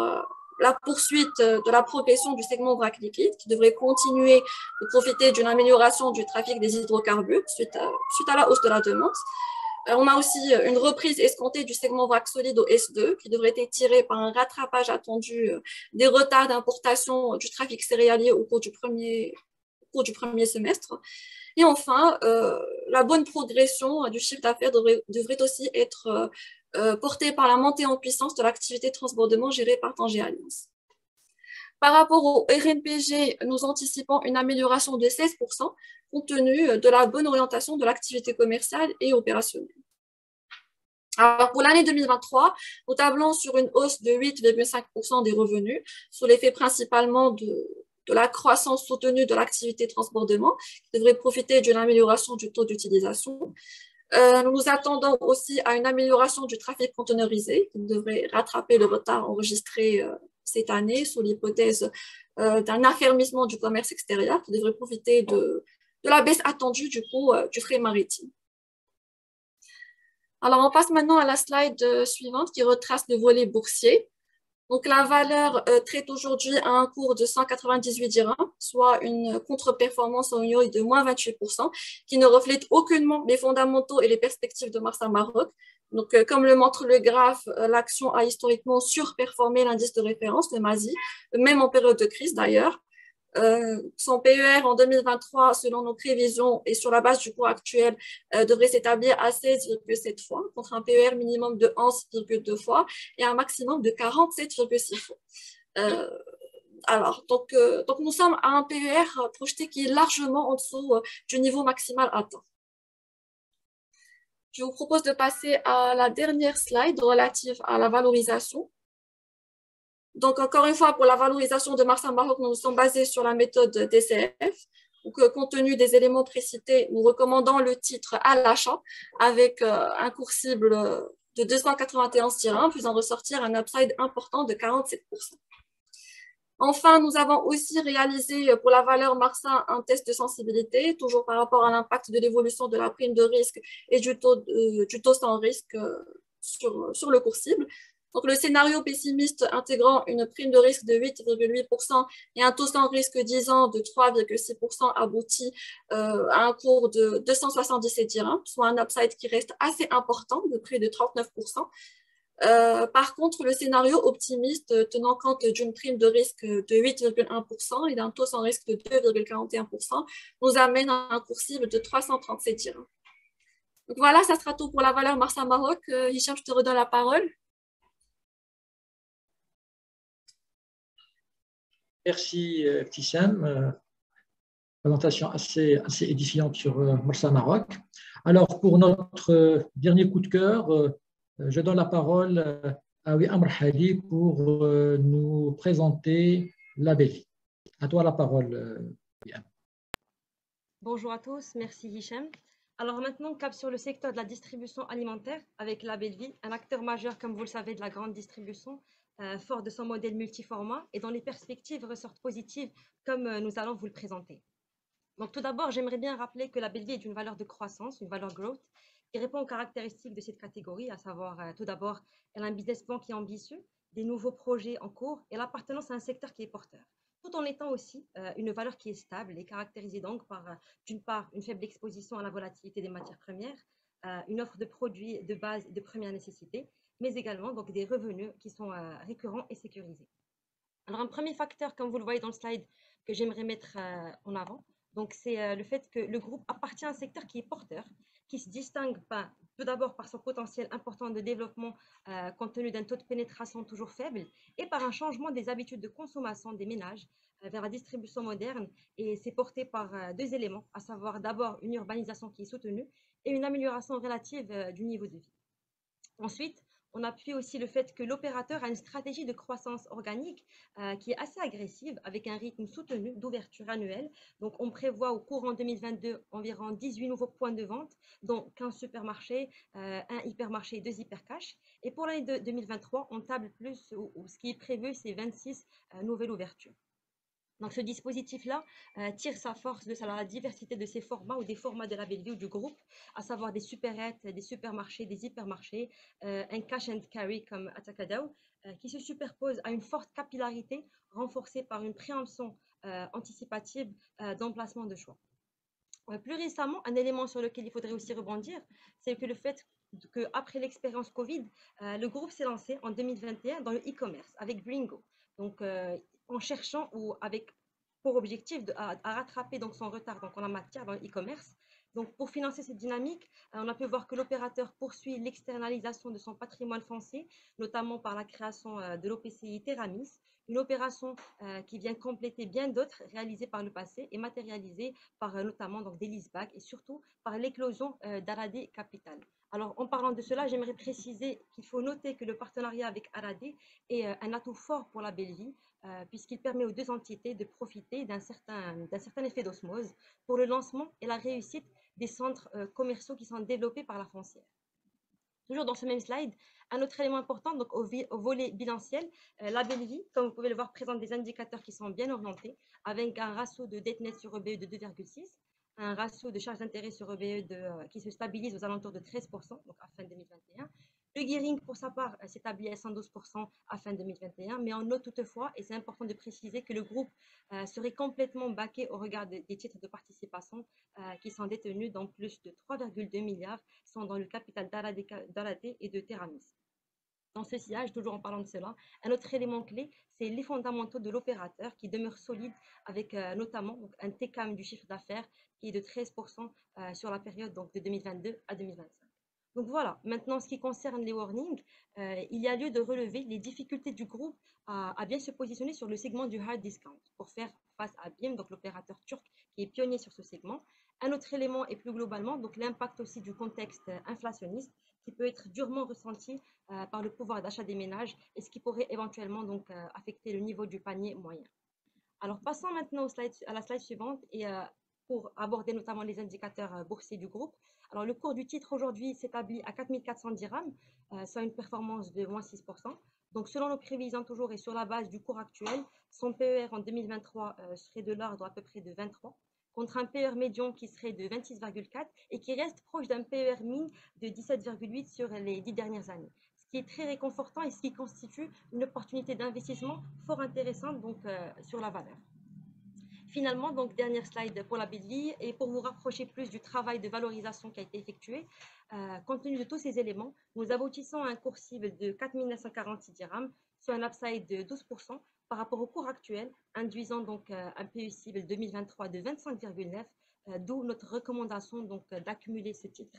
D: la poursuite de la progression du segment vrac liquide qui devrait continuer de profiter d'une amélioration du trafic des hydrocarbures suite à la hausse de la demande. On a aussi une reprise escomptée du segment vrac solide au S2 qui devrait être tiré par un rattrapage attendu des retards d'importation du trafic céréalier au cours du premier semestre. Et enfin, la bonne progression du chiffre d'affaires devrait aussi être portée par la montée en puissance de l'activité de transbordement gérée par Tanger Alliance. Par rapport au RNPG, nous anticipons une amélioration de 16% compte tenu de la bonne orientation de l'activité commerciale et opérationnelle. Alors, pour l'année 2023, nous tablons sur une hausse de 8,5% des revenus, sous l'effet principalement de la croissance soutenue de l'activité transbordement, qui devrait profiter d'une amélioration du taux d'utilisation. Nous nous attendons aussi à une amélioration du trafic conteneurisé, qui devrait rattraper le retard enregistré cette année, sous l'hypothèse d'un affermissement du commerce extérieur, qui devrait profiter de la baisse attendue du coût du fret maritime. Alors, on passe maintenant à la slide suivante qui retrace le volet boursier. Donc, la valeur traite aujourd'hui à un cours de 198 dirhams, soit une contre-performance en euro de moins 28%, qui ne reflète aucunement les fondamentaux et les perspectives de Marsa Maroc. Donc, comme le montre le graphe, l'action a historiquement surperformé l'indice de référence, le MASI, même en période de crise d'ailleurs. Son PER en 2023, selon nos prévisions et sur la base du cours actuel, devrait s'établir à 16,7 fois, contre un PER minimum de 11,2 fois et un maximum de 47,6 fois. Donc, nous sommes à un PER projeté qui est largement en dessous du niveau maximal atteint. Je vous propose de passer à la dernière slide relative à la valorisation. Donc, encore une fois, pour la valorisation de Marsa Maroc, nous nous sommes basés sur la méthode DCF. Donc, compte tenu des éléments précités, nous recommandons le titre à l'achat avec un cours cible de 291 dirhams, faisant ressortir un upside important de 47%. Enfin, nous avons aussi réalisé pour la valeur Marsa un test de sensibilité, toujours par rapport à l'impact de l'évolution de la prime de risque et du taux sans risque sur le cours cible. Donc, le scénario pessimiste intégrant une prime de risque de 8,8% et un taux sans risque 10 ans de 3,6% aboutit à un cours de 277 dirhams, soit un upside qui reste assez important, de près de 39%. Par contre, le scénario optimiste tenant compte d'une prime de risque de 8,1% et d'un taux sans risque de 2,41% nous amène à un cours cible de 337 dirhams. Donc voilà, ça sera tout pour la valeur Marsa Maroc. Hicham, je te redonne la parole.
A: Merci, Tissam. Présentation assez édifiante sur Marsa Maroc. Alors, pour notre dernier coup de cœur, je donne la parole à Wiam Rhali pour nous présenter la BELVI. À toi la parole, Wiam.
E: Bonjour à tous, merci Hicham. Alors maintenant, cap sur le secteur de la distribution alimentaire avec la BELVI, un acteur majeur, comme vous le savez, de la grande distribution, fort de son modèle multiformat et dont les perspectives ressortent positives, comme nous allons vous le présenter. Donc tout d'abord, j'aimerais bien rappeler que la BELVI est une valeur de croissance, une valeur growth, qui répond aux caractéristiques de cette catégorie, à savoir tout d'abord, elle a un business plan qui est ambitieux, des nouveaux projets en cours et l'appartenance à un secteur qui est porteur, tout en étant aussi une valeur qui est stable et caractérisée donc par, d'une part, une faible exposition à la volatilité des matières premières, une offre de produits de base et de première nécessité, mais également donc, des revenus qui sont récurrents et sécurisés. Alors, un premier facteur, comme vous le voyez dans le slide, que j'aimerais mettre en avant, donc c'est le fait que le groupe appartient à un secteur qui est porteur, qui se distingue tout d'abord par son potentiel important de développement compte tenu d'un taux de pénétration toujours faible et par un changement des habitudes de consommation des ménages vers la distribution moderne. Et c'est porté par deux éléments, à savoir d'abord une urbanisation qui est soutenue et une amélioration relative du niveau de vie. Ensuite, on appuie aussi le fait que l'opérateur a une stratégie de croissance organique qui est assez agressive avec un rythme soutenu d'ouverture annuelle. Donc, on prévoit au courant 2022 environ 18 nouveaux points de vente, dont 15 supermarchés, un hypermarché et 2 hypercash. Et pour l'année 2023, on table plus, ou ce qui est prévu, c'est 26 nouvelles ouvertures. Donc, ce dispositif-là tire sa force de la diversité de ses formats ou des formats de la Bellevue ou du groupe, à savoir des supérettes, des supermarchés, des hypermarchés, un cash and carry comme Atacadao, qui se superpose à une forte capillarité renforcée par une préemption anticipative d'emplacement de choix. Plus récemment, un élément sur lequel il faudrait aussi rebondir, c'est que le fait qu'après l'expérience Covid, le groupe s'est lancé en 2021 dans le e-commerce avec Bringo. Donc, en cherchant ou avec pour objectif à rattraper donc son retard donc, en la matière dans le e-commerce. Donc, pour financer cette dynamique, on a pu voir que l'opérateur poursuit l'externalisation de son patrimoine foncier, notamment par la création de l'OPCI Teramis, une opération qui vient compléter bien d'autres réalisées par le passé et matérialisées par notamment donc, des leasebacks et surtout par l'éclosion d'Aradé Capital. Alors, en parlant de cela, j'aimerais préciser qu'il faut noter que le partenariat avec Aradé est un atout fort pour la Bellevue, puisqu'il permet aux deux entités de profiter d'un certain effet d'osmose pour le lancement et la réussite des centres commerciaux qui sont développés par la foncière. Toujours dans ce même slide, un autre élément important, donc au volet bilanciel, la Bellevue, comme vous pouvez le voir, présente des indicateurs qui sont bien orientés, avec un ratio de dette nette sur EBE de 2,6, un ratio de charges d'intérêt sur EBE qui se stabilise aux alentours de 13%, donc à fin 2021. Le gearing, pour sa part, s'établit à 112% à fin 2021, mais on note toutefois, et c'est important de préciser, que le groupe serait complètement baqué au regard des titres de participation qui sont détenus dans plus de 3,2 milliards, sont dans le capital d'Aradé et de Teramis. Dans ce sillage, toujours en parlant de cela, un autre élément clé, c'est les fondamentaux de l'opérateur qui demeurent solides avec notamment donc, un TCAM du chiffre d'affaires qui est de 13% sur la période donc, de 2022 à 2025. Donc voilà, maintenant, ce qui concerne les warnings, il y a lieu de relever les difficultés du groupe à bien se positionner sur le segment du hard discount pour faire face à BIM, donc l'opérateur turc qui est pionnier sur ce segment. Un autre élément est plus globalement donc l'impact aussi du contexte inflationniste qui peut être durement ressenti par le pouvoir d'achat des ménages et ce qui pourrait éventuellement donc affecter le niveau du panier moyen. Alors passons maintenant à la slide suivante et pour aborder notamment les indicateurs boursiers du groupe. Alors, le cours du titre aujourd'hui s'établit à 4400 dirhams, soit une performance de moins 6%. Donc, selon nos prévisions toujours et sur la base du cours actuel, son PER en 2023 serait de l'ordre à peu près de 23, contre un PER médian qui serait de 26,4 et qui reste proche d'un PER min de 17,8 sur les 10 dernières années. Ce qui est très réconfortant et ce qui constitue une opportunité d'investissement fort intéressante donc, sur la valeur. Finalement, donc dernière slide pour la Bellevue et pour vous rapprocher plus du travail de valorisation qui a été effectué, compte tenu de tous ces éléments, nous aboutissons à un cours cible de 4 946 dirhams, soit un upside de 12% par rapport au cours actuel, induisant donc un PE cible 2023 de 25,9, d'où notre recommandation donc d'accumuler ce titre.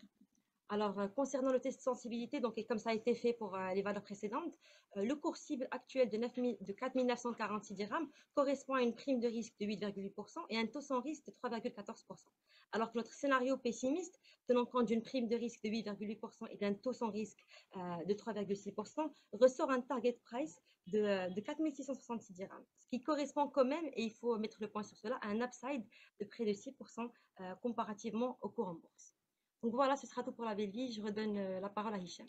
E: Alors, concernant le test de sensibilité, donc, et comme ça a été fait pour les valeurs précédentes, le cours cible actuel de 4 946 dirhams correspond à une prime de risque de 8,8% et un taux sans risque de 3,14%. Alors que notre scénario pessimiste, tenant compte d'une prime de risque de 8,8% et d'un taux sans risque de 3,6%, ressort un target price de 4 666 dirhams, ce qui correspond quand même, et il faut mettre le point sur cela, à un upside de près de 6% comparativement au cours en bourse. Donc voilà, ce sera tout pour la Bellevue. Je redonne la parole à Hicham.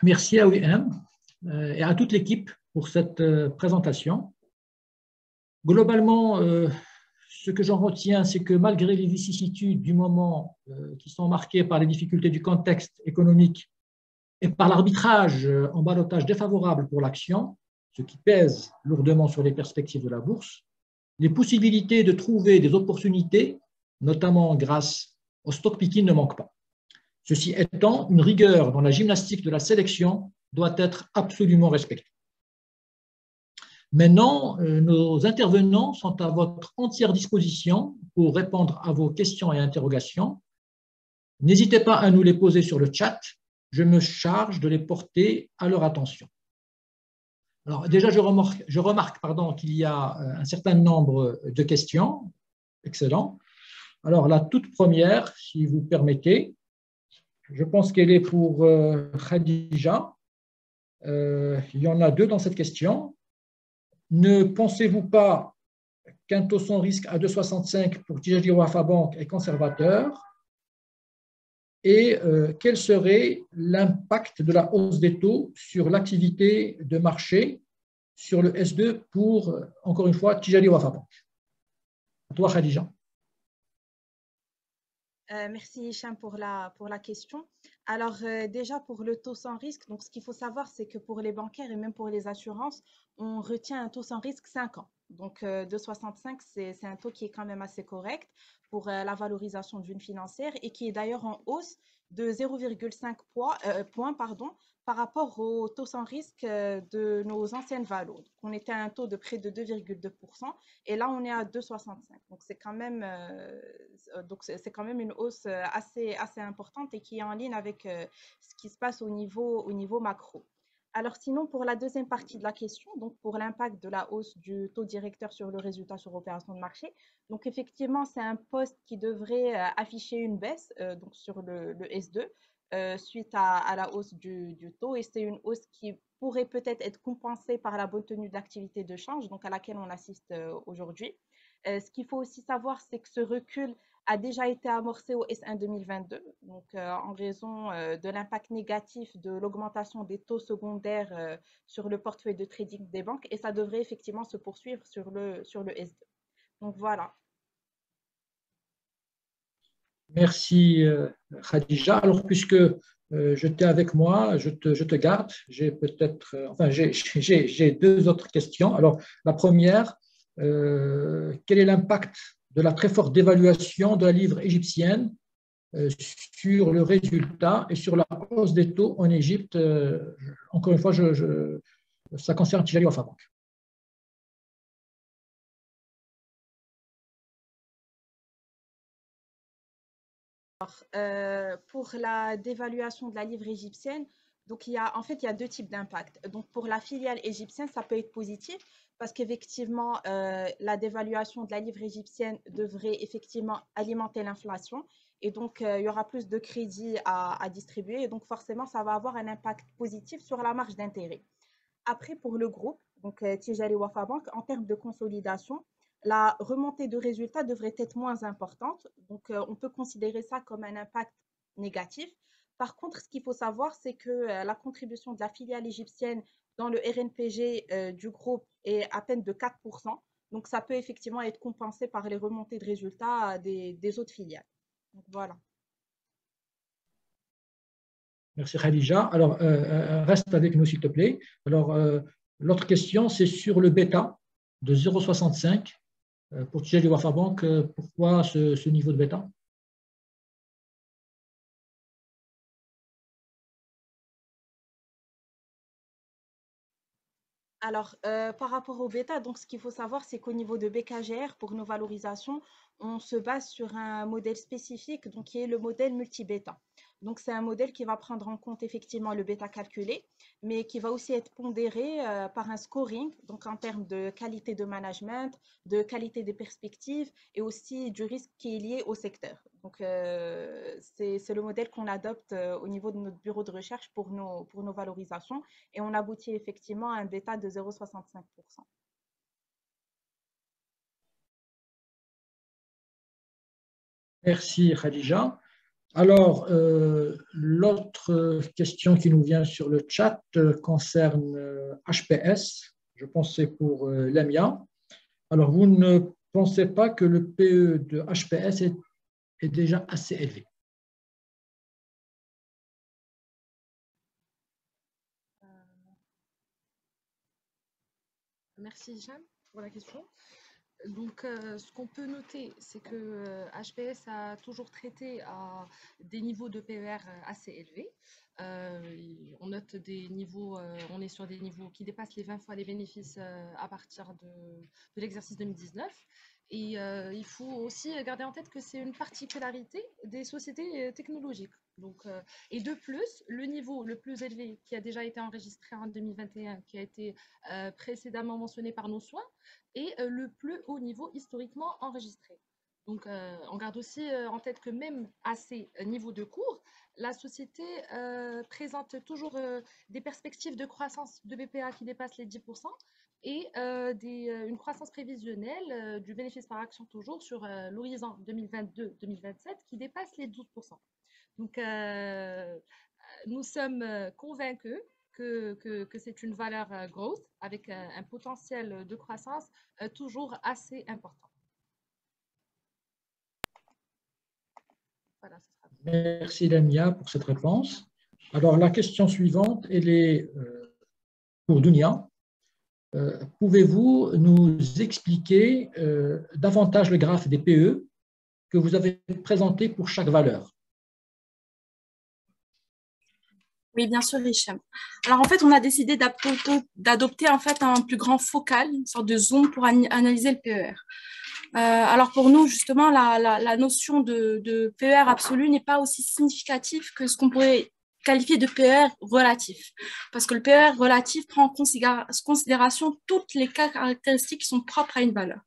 A: Merci à OIM et à toute l'équipe pour cette présentation. Globalement, ce que j'en retiens, c'est que malgré les vicissitudes du moment qui sont marquées par les difficultés du contexte économique et par l'arbitrage en ballottage défavorable pour l'action, ce qui pèse lourdement sur les perspectives de la bourse, les possibilités de trouver des opportunités, notamment grâce au stock picking, ne manquent pas. Ceci étant, une rigueur dans la gymnastique de la sélection doit être absolument respectée. Maintenant, nos intervenants sont à votre entière disposition pour répondre à vos questions et interrogations. N'hésitez pas à nous les poser sur le chat. Je me charge de les porter à leur attention. Alors, déjà, je remarque qu'il y a un certain nombre de questions. Excellent. Alors, la toute première, si vous permettez, je pense qu'elle est pour Khadija. Il y en a deux dans cette question. Ne pensez-vous pas qu'un taux sans risque à 2,65 pour Tijari Wafa Bank est conservateur? et quel serait l'impact de la hausse des taux sur l'activité de marché sur le S2 pour, encore une fois, Tijari Wafa Bank. À toi, Khadija.
C: Merci Hicham pour la question. Alors déjà pour le taux sans risque, donc ce qu'il faut savoir c'est que pour les bancaires et même pour les assurances, on retient un taux sans risque 5 ans. Donc 2,65 c'est un taux qui est quand même assez correct pour la valorisation d'une financière et qui est d'ailleurs en hausse de 0,5 points par rapport au taux sans risque de nos anciennes valos. Donc, on était à un taux de près de 2,2% et là on est à 2,65. Donc c'est quand même une hausse assez importante et qui est en ligne avec ce qui se passe au niveau macro. Alors sinon, pour la deuxième partie de la question, donc pour l'impact de la hausse du taux directeur sur le résultat sur opération de marché, donc effectivement, c'est un poste qui devrait afficher une baisse donc sur le S2 suite à la hausse du taux et c'est une hausse qui pourrait peut-être être compensée par la bonne tenue de l'activité de change, donc à laquelle on assiste aujourd'hui. Ce qu'il faut aussi savoir, c'est que ce recul a déjà été amorcé au S1 2022, donc en raison de l'impact négatif de l'augmentation des taux secondaires sur le portefeuille de trading des banques, et ça devrait effectivement se poursuivre sur le S2. Donc voilà.
A: Merci, Khadija. Alors, puisque je t'ai avec moi, je te garde. J'ai peut-être, j'ai deux autres questions. Alors, la première, quel est l'impact de la très forte dévaluation de la livre égyptienne sur le résultat et sur la hausse des taux en Égypte? Encore une fois, ça concerne Tijari Wafa Bank.
C: Pour la dévaluation de la livre égyptienne, donc il y a deux types d'impact. Donc pour la filiale égyptienne, ça peut être positif parce qu'effectivement, la dévaluation de la livre égyptienne devrait effectivement alimenter l'inflation et donc il y aura plus de crédits à distribuer et donc forcément, ça va avoir un impact positif sur la marge d'intérêt. Après, pour le groupe, donc Tijari Wafa Bank, en termes de consolidation, la remontée de résultats devrait être moins importante. Donc, on peut considérer ça comme un impact négatif. Par contre, ce qu'il faut savoir, c'est que la contribution de la filiale égyptienne dans le RNPG du groupe est à peine de 4%. Donc, ça peut effectivement être compensé par les remontées de résultats des autres filiales. Donc, voilà.
A: Merci Khadija. Alors, reste avec nous s'il te plaît. Alors, l'autre question, c'est sur le bêta de 0,65 pour Tijari Wafa Bank. Pourquoi ce niveau de bêta?
C: Alors, par rapport au bêta, donc ce qu'il faut savoir, c'est qu'au niveau de BKGR, pour nos valorisations, on se base sur un modèle spécifique, donc qui est le modèle multi-bêta. Donc, c'est un modèle qui va prendre en compte effectivement le bêta calculé, mais qui va aussi être pondéré par un scoring, donc en termes de qualité de management, de qualité des perspectives et aussi du risque qui est lié au secteur. Donc, c'est le modèle qu'on adopte au niveau de notre bureau de recherche pour nos valorisations et on aboutit effectivement à un bêta de 0,65%.
A: Merci Khadija. Alors, l'autre question qui nous vient sur le chat concerne HPS. Je pense que c'est pour Lamia. Alors, vous ne pensez pas que le PE de HPS est déjà assez élevé?
F: Merci Hicham pour la question. Donc, ce qu'on peut noter, c'est que HPS a toujours traité à des niveaux de PER assez élevés. On note des niveaux, on est sur des niveaux qui dépassent les 20 fois les bénéfices à partir de l'exercice 2019. Et il faut aussi garder en tête que c'est une particularité des sociétés technologiques. Donc, et de plus, le niveau le plus élevé qui a déjà été enregistré en 2021, qui a été précédemment mentionné par nos soins, et le plus haut niveau historiquement enregistré. Donc, on garde aussi en tête que même à ces niveaux de cours, la société présente toujours des perspectives de croissance de BPA qui dépassent les 10% et une croissance prévisionnelle du bénéfice par action toujours sur l'horizon 2022-2027 qui dépasse les 12%. Donc, nous sommes convaincus que c'est une valeur growth avec un potentiel de croissance toujours assez important. Voilà,
A: merci Lamia pour cette réponse. Alors la question suivante, elle est pour Dunia. Pouvez-vous nous expliquer davantage le graphe des PE que vous avez présenté pour chaque valeur?
B: Oui, bien sûr, Hicham. Alors, en fait, on a décidé d'adopter en fait un plus grand focal, une sorte de zoom pour analyser le PER. Alors, pour nous, justement, la notion de PER absolu n'est pas aussi significative que ce qu'on pourrait qualifié de PER relatif, parce que le PER relatif prend en considération toutes les caractéristiques qui sont propres à une valeur.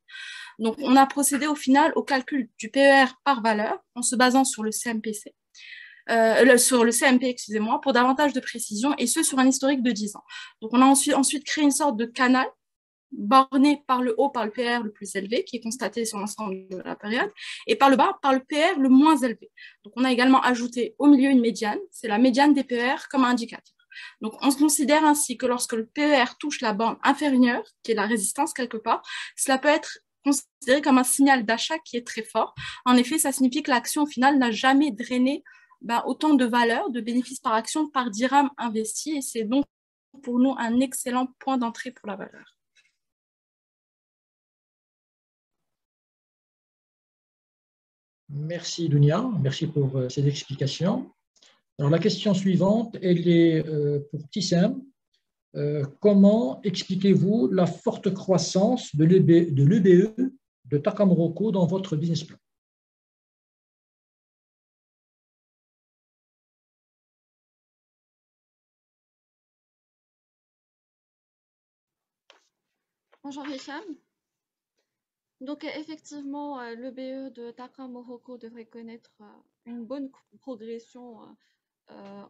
B: Donc, on a procédé au final au calcul du PER par valeur en se basant sur le CMPC, sur le CMP, excusez-moi, pour davantage de précision, et ce, sur un historique de 10 ans. Donc, on a ensuite créé une sorte de canal borné par le haut par le PR le plus élevé, qui est constaté sur l'ensemble de la période, et par le bas par le PR le moins élevé. Donc, on a également ajouté au milieu une médiane, c'est la médiane des PR comme indicateur. Donc, on se considère ainsi que lorsque le PER touche la bande inférieure, qui est la résistance quelque part, cela peut être considéré comme un signal d'achat qui est très fort. En effet, ça signifie que l'action, au final, n'a jamais drainé autant de valeur, de bénéfices par action par dirham investi, et c'est donc pour nous un excellent point d'entrée pour la valeur.
A: Merci Dunia, merci pour ces explications. Alors la question suivante, elle est pour Tissem. Comment expliquez-vous la forte croissance de l'EBE de Takamoroko dans votre business plan?
G: Bonjour Hicham. Donc effectivement, l'EBE de Takamoroko devrait connaître une bonne progression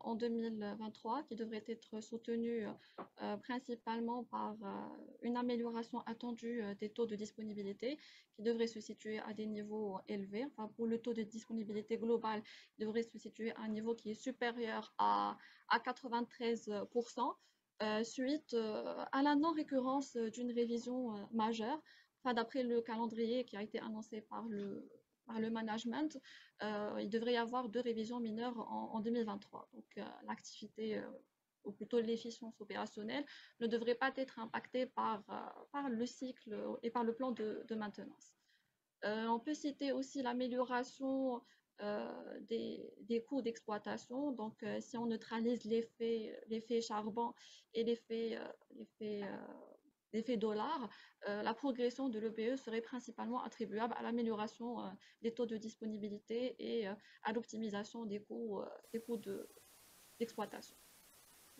G: en 2023 qui devrait être soutenue principalement par une amélioration attendue des taux de disponibilité qui devrait se situer à des niveaux élevés. Enfin, pour le taux de disponibilité global, il devrait se situer à un niveau qui est supérieur à 93%. Suite à la non-récurrence d'une révision majeure, enfin, d'après le calendrier qui a été annoncé par le management, il devrait y avoir 2 révisions mineures en 2023. Donc l'activité, ou plutôt l'efficience opérationnelle, ne devrait pas être impactée par le cycle et par le plan de maintenance. On peut citer aussi l'amélioration des coûts d'exploitation. Donc, si on neutralise l'effet charbon et l'effet dollar, la progression de l'EBE serait principalement attribuable à l'amélioration des taux de disponibilité et à l'optimisation des coûts d'exploitation.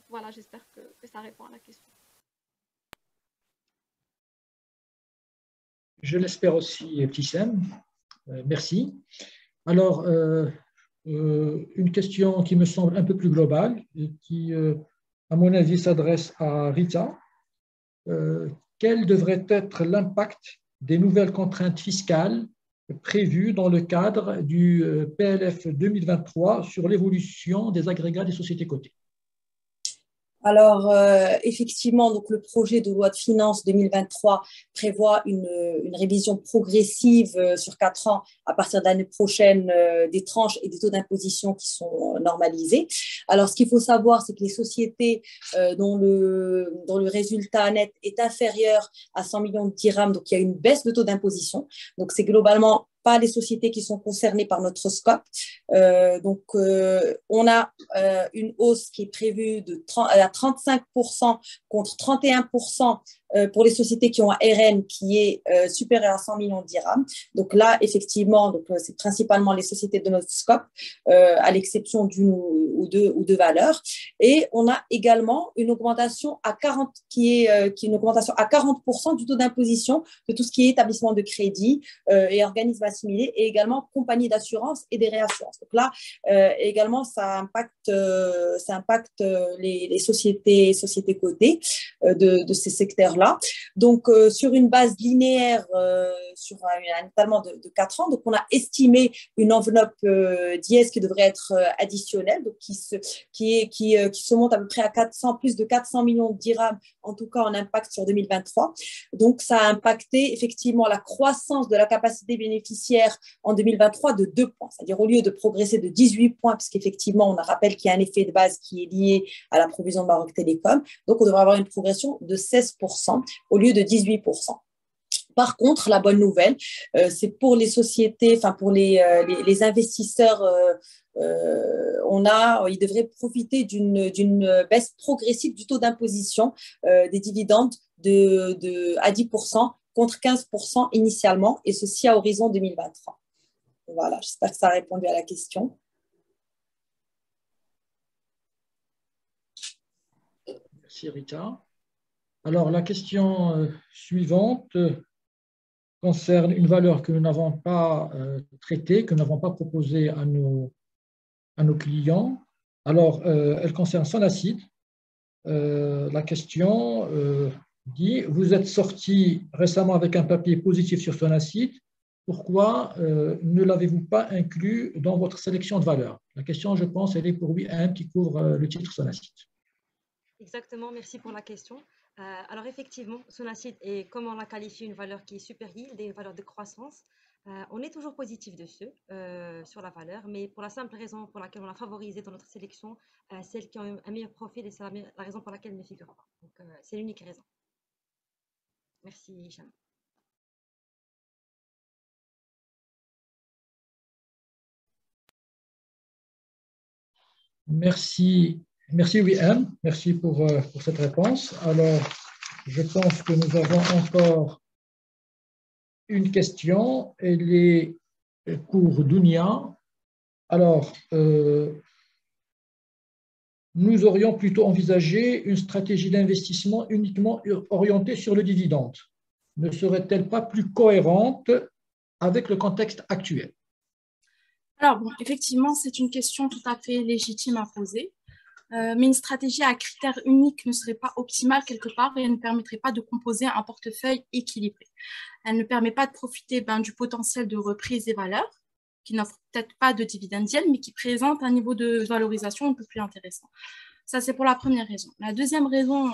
G: Voilà, j'espère que ça répond à la question.
A: Je l'espère aussi, Tissem. Merci. Alors, une question qui me semble un peu plus globale et qui, à mon avis, s'adresse à Rita. Quel devrait être l'impact des nouvelles contraintes fiscales prévues dans le cadre du PLF 2023 sur l'évolution des agrégats des sociétés cotées?
H: Alors, effectivement, donc le projet de loi de finances 2023 prévoit une révision progressive sur 4 ans à partir de l'année prochaine des tranches et des taux d'imposition qui sont normalisés. Alors, ce qu'il faut savoir, c'est que les sociétés dont le résultat net est inférieur à 100 millions de dirhams, donc il y a une baisse de taux d'imposition. Donc, c'est globalement pas les sociétés qui sont concernées par notre scope. On a une hausse qui est prévue à 35% contre 31% pour les sociétés qui ont un RN qui est supérieur à 100 millions de dirhams. Donc là, effectivement, c'est principalement les sociétés de notre scope, à l'exception d'une ou deux valeurs. Et on a également une augmentation à 40% qui est une augmentation à 40% du taux d'imposition de tout ce qui est établissement de crédit et organismes assimilés, et également compagnies d'assurance et des réassurances. Donc là, également, ça impacte les sociétés cotées de ces secteurs-là. là. Donc, sur une base linéaire, sur un étalement de 4 ans, donc on a estimé une enveloppe d'IS qui devrait être additionnelle, donc qui se monte à peu près à plus de 400 millions de dirhams, en tout cas en impact sur 2023. Donc, ça a impacté effectivement la croissance de la capacité bénéficiaire en 2023 de 2 points, c'est-à-dire au lieu de progresser de 18 points, puisqu'effectivement, on rappelle qu'il y a un effet de base qui est lié à la provision de Maroc Télécom, donc on devrait avoir une progression de 16% au lieu de 18%. Par contre, la bonne nouvelle, c'est pour les sociétés, enfin pour les investisseurs, ils devraient profiter d'une baisse progressive du taux d'imposition des dividendes à 10% contre 15% initialement, et ceci à horizon 2023. Voilà, j'espère que ça a répondu à la question.
A: Merci Rita. Alors la question suivante concerne une valeur que nous n'avons pas traitée, que nous n'avons pas proposée à nos clients. Alors, elle concerne Sonacid. La question dit, vous êtes sorti récemment avec un papier positif sur Sonacid. Pourquoi ne l'avez-vous pas inclus dans votre sélection de valeurs? La question, je pense, elle est pour Wim qui couvre le titre Sonacid.
E: Exactement, merci pour la question. Alors effectivement, Sonacid est, comme on l'a qualifié, une valeur qui est super yield, des valeurs de croissance. On est toujours positif dessus, sur la valeur, mais pour la simple raison pour laquelle on l'a favorisé dans notre sélection, celles qui ont un meilleur profil, et c'est la raison pour laquelle elle ne figure pas. Donc c'est l'unique raison. Merci Hicham.
A: Merci Wim, merci pour cette réponse. Alors, je pense que nous avons encore une question. Elle est pour Dounia. Alors, nous aurions plutôt envisagé une stratégie d'investissement uniquement orientée sur le dividende. Ne serait-elle pas plus cohérente avec le contexte actuel?
B: Alors, bon, effectivement, c'est une question tout à fait légitime à poser. Mais une stratégie à critères uniques ne serait pas optimale quelque part et elle ne permettrait pas de composer un portefeuille équilibré. Elle ne permet pas de profiter du potentiel de reprise des valeurs, qui n'offrent peut-être pas de dividende yield, mais qui présentent un niveau de valorisation un peu plus intéressant. Ça, c'est pour la première raison. La deuxième raison,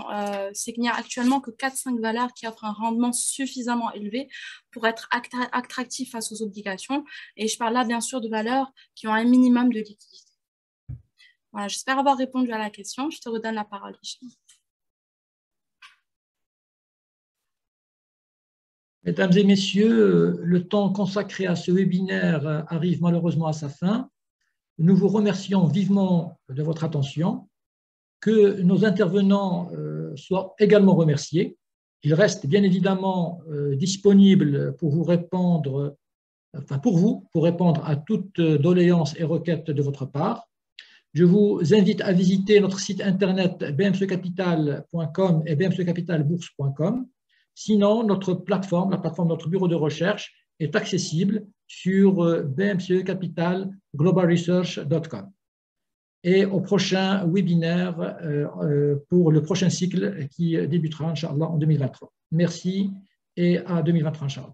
B: c'est qu'il n'y a actuellement que 4-5 valeurs qui offrent un rendement suffisamment élevé pour être attractifs face aux obligations. Et je parle là, bien sûr, de valeurs qui ont un minimum de liquidité. Voilà, j'espère avoir répondu à la question. Je te redonne la parole, Hicham.
A: Mesdames et messieurs, le temps consacré à ce webinaire arrive malheureusement à sa fin. Nous vous remercions vivement de votre attention. Que nos intervenants soient également remerciés. Ils restent bien évidemment disponibles pour vous répondre, pour répondre à toute doléance et requête de votre part. Je vous invite à visiter notre site internet bmcecapital.com et bmcecapitalbourse.com. Sinon, notre plateforme, la plateforme de notre bureau de recherche, est accessible sur bmcecapitalglobalresearch.com. Et au prochain webinaire pour le prochain cycle qui débutera, Inch'Allah, en 2023. Merci et à 2023, Inch'Allah.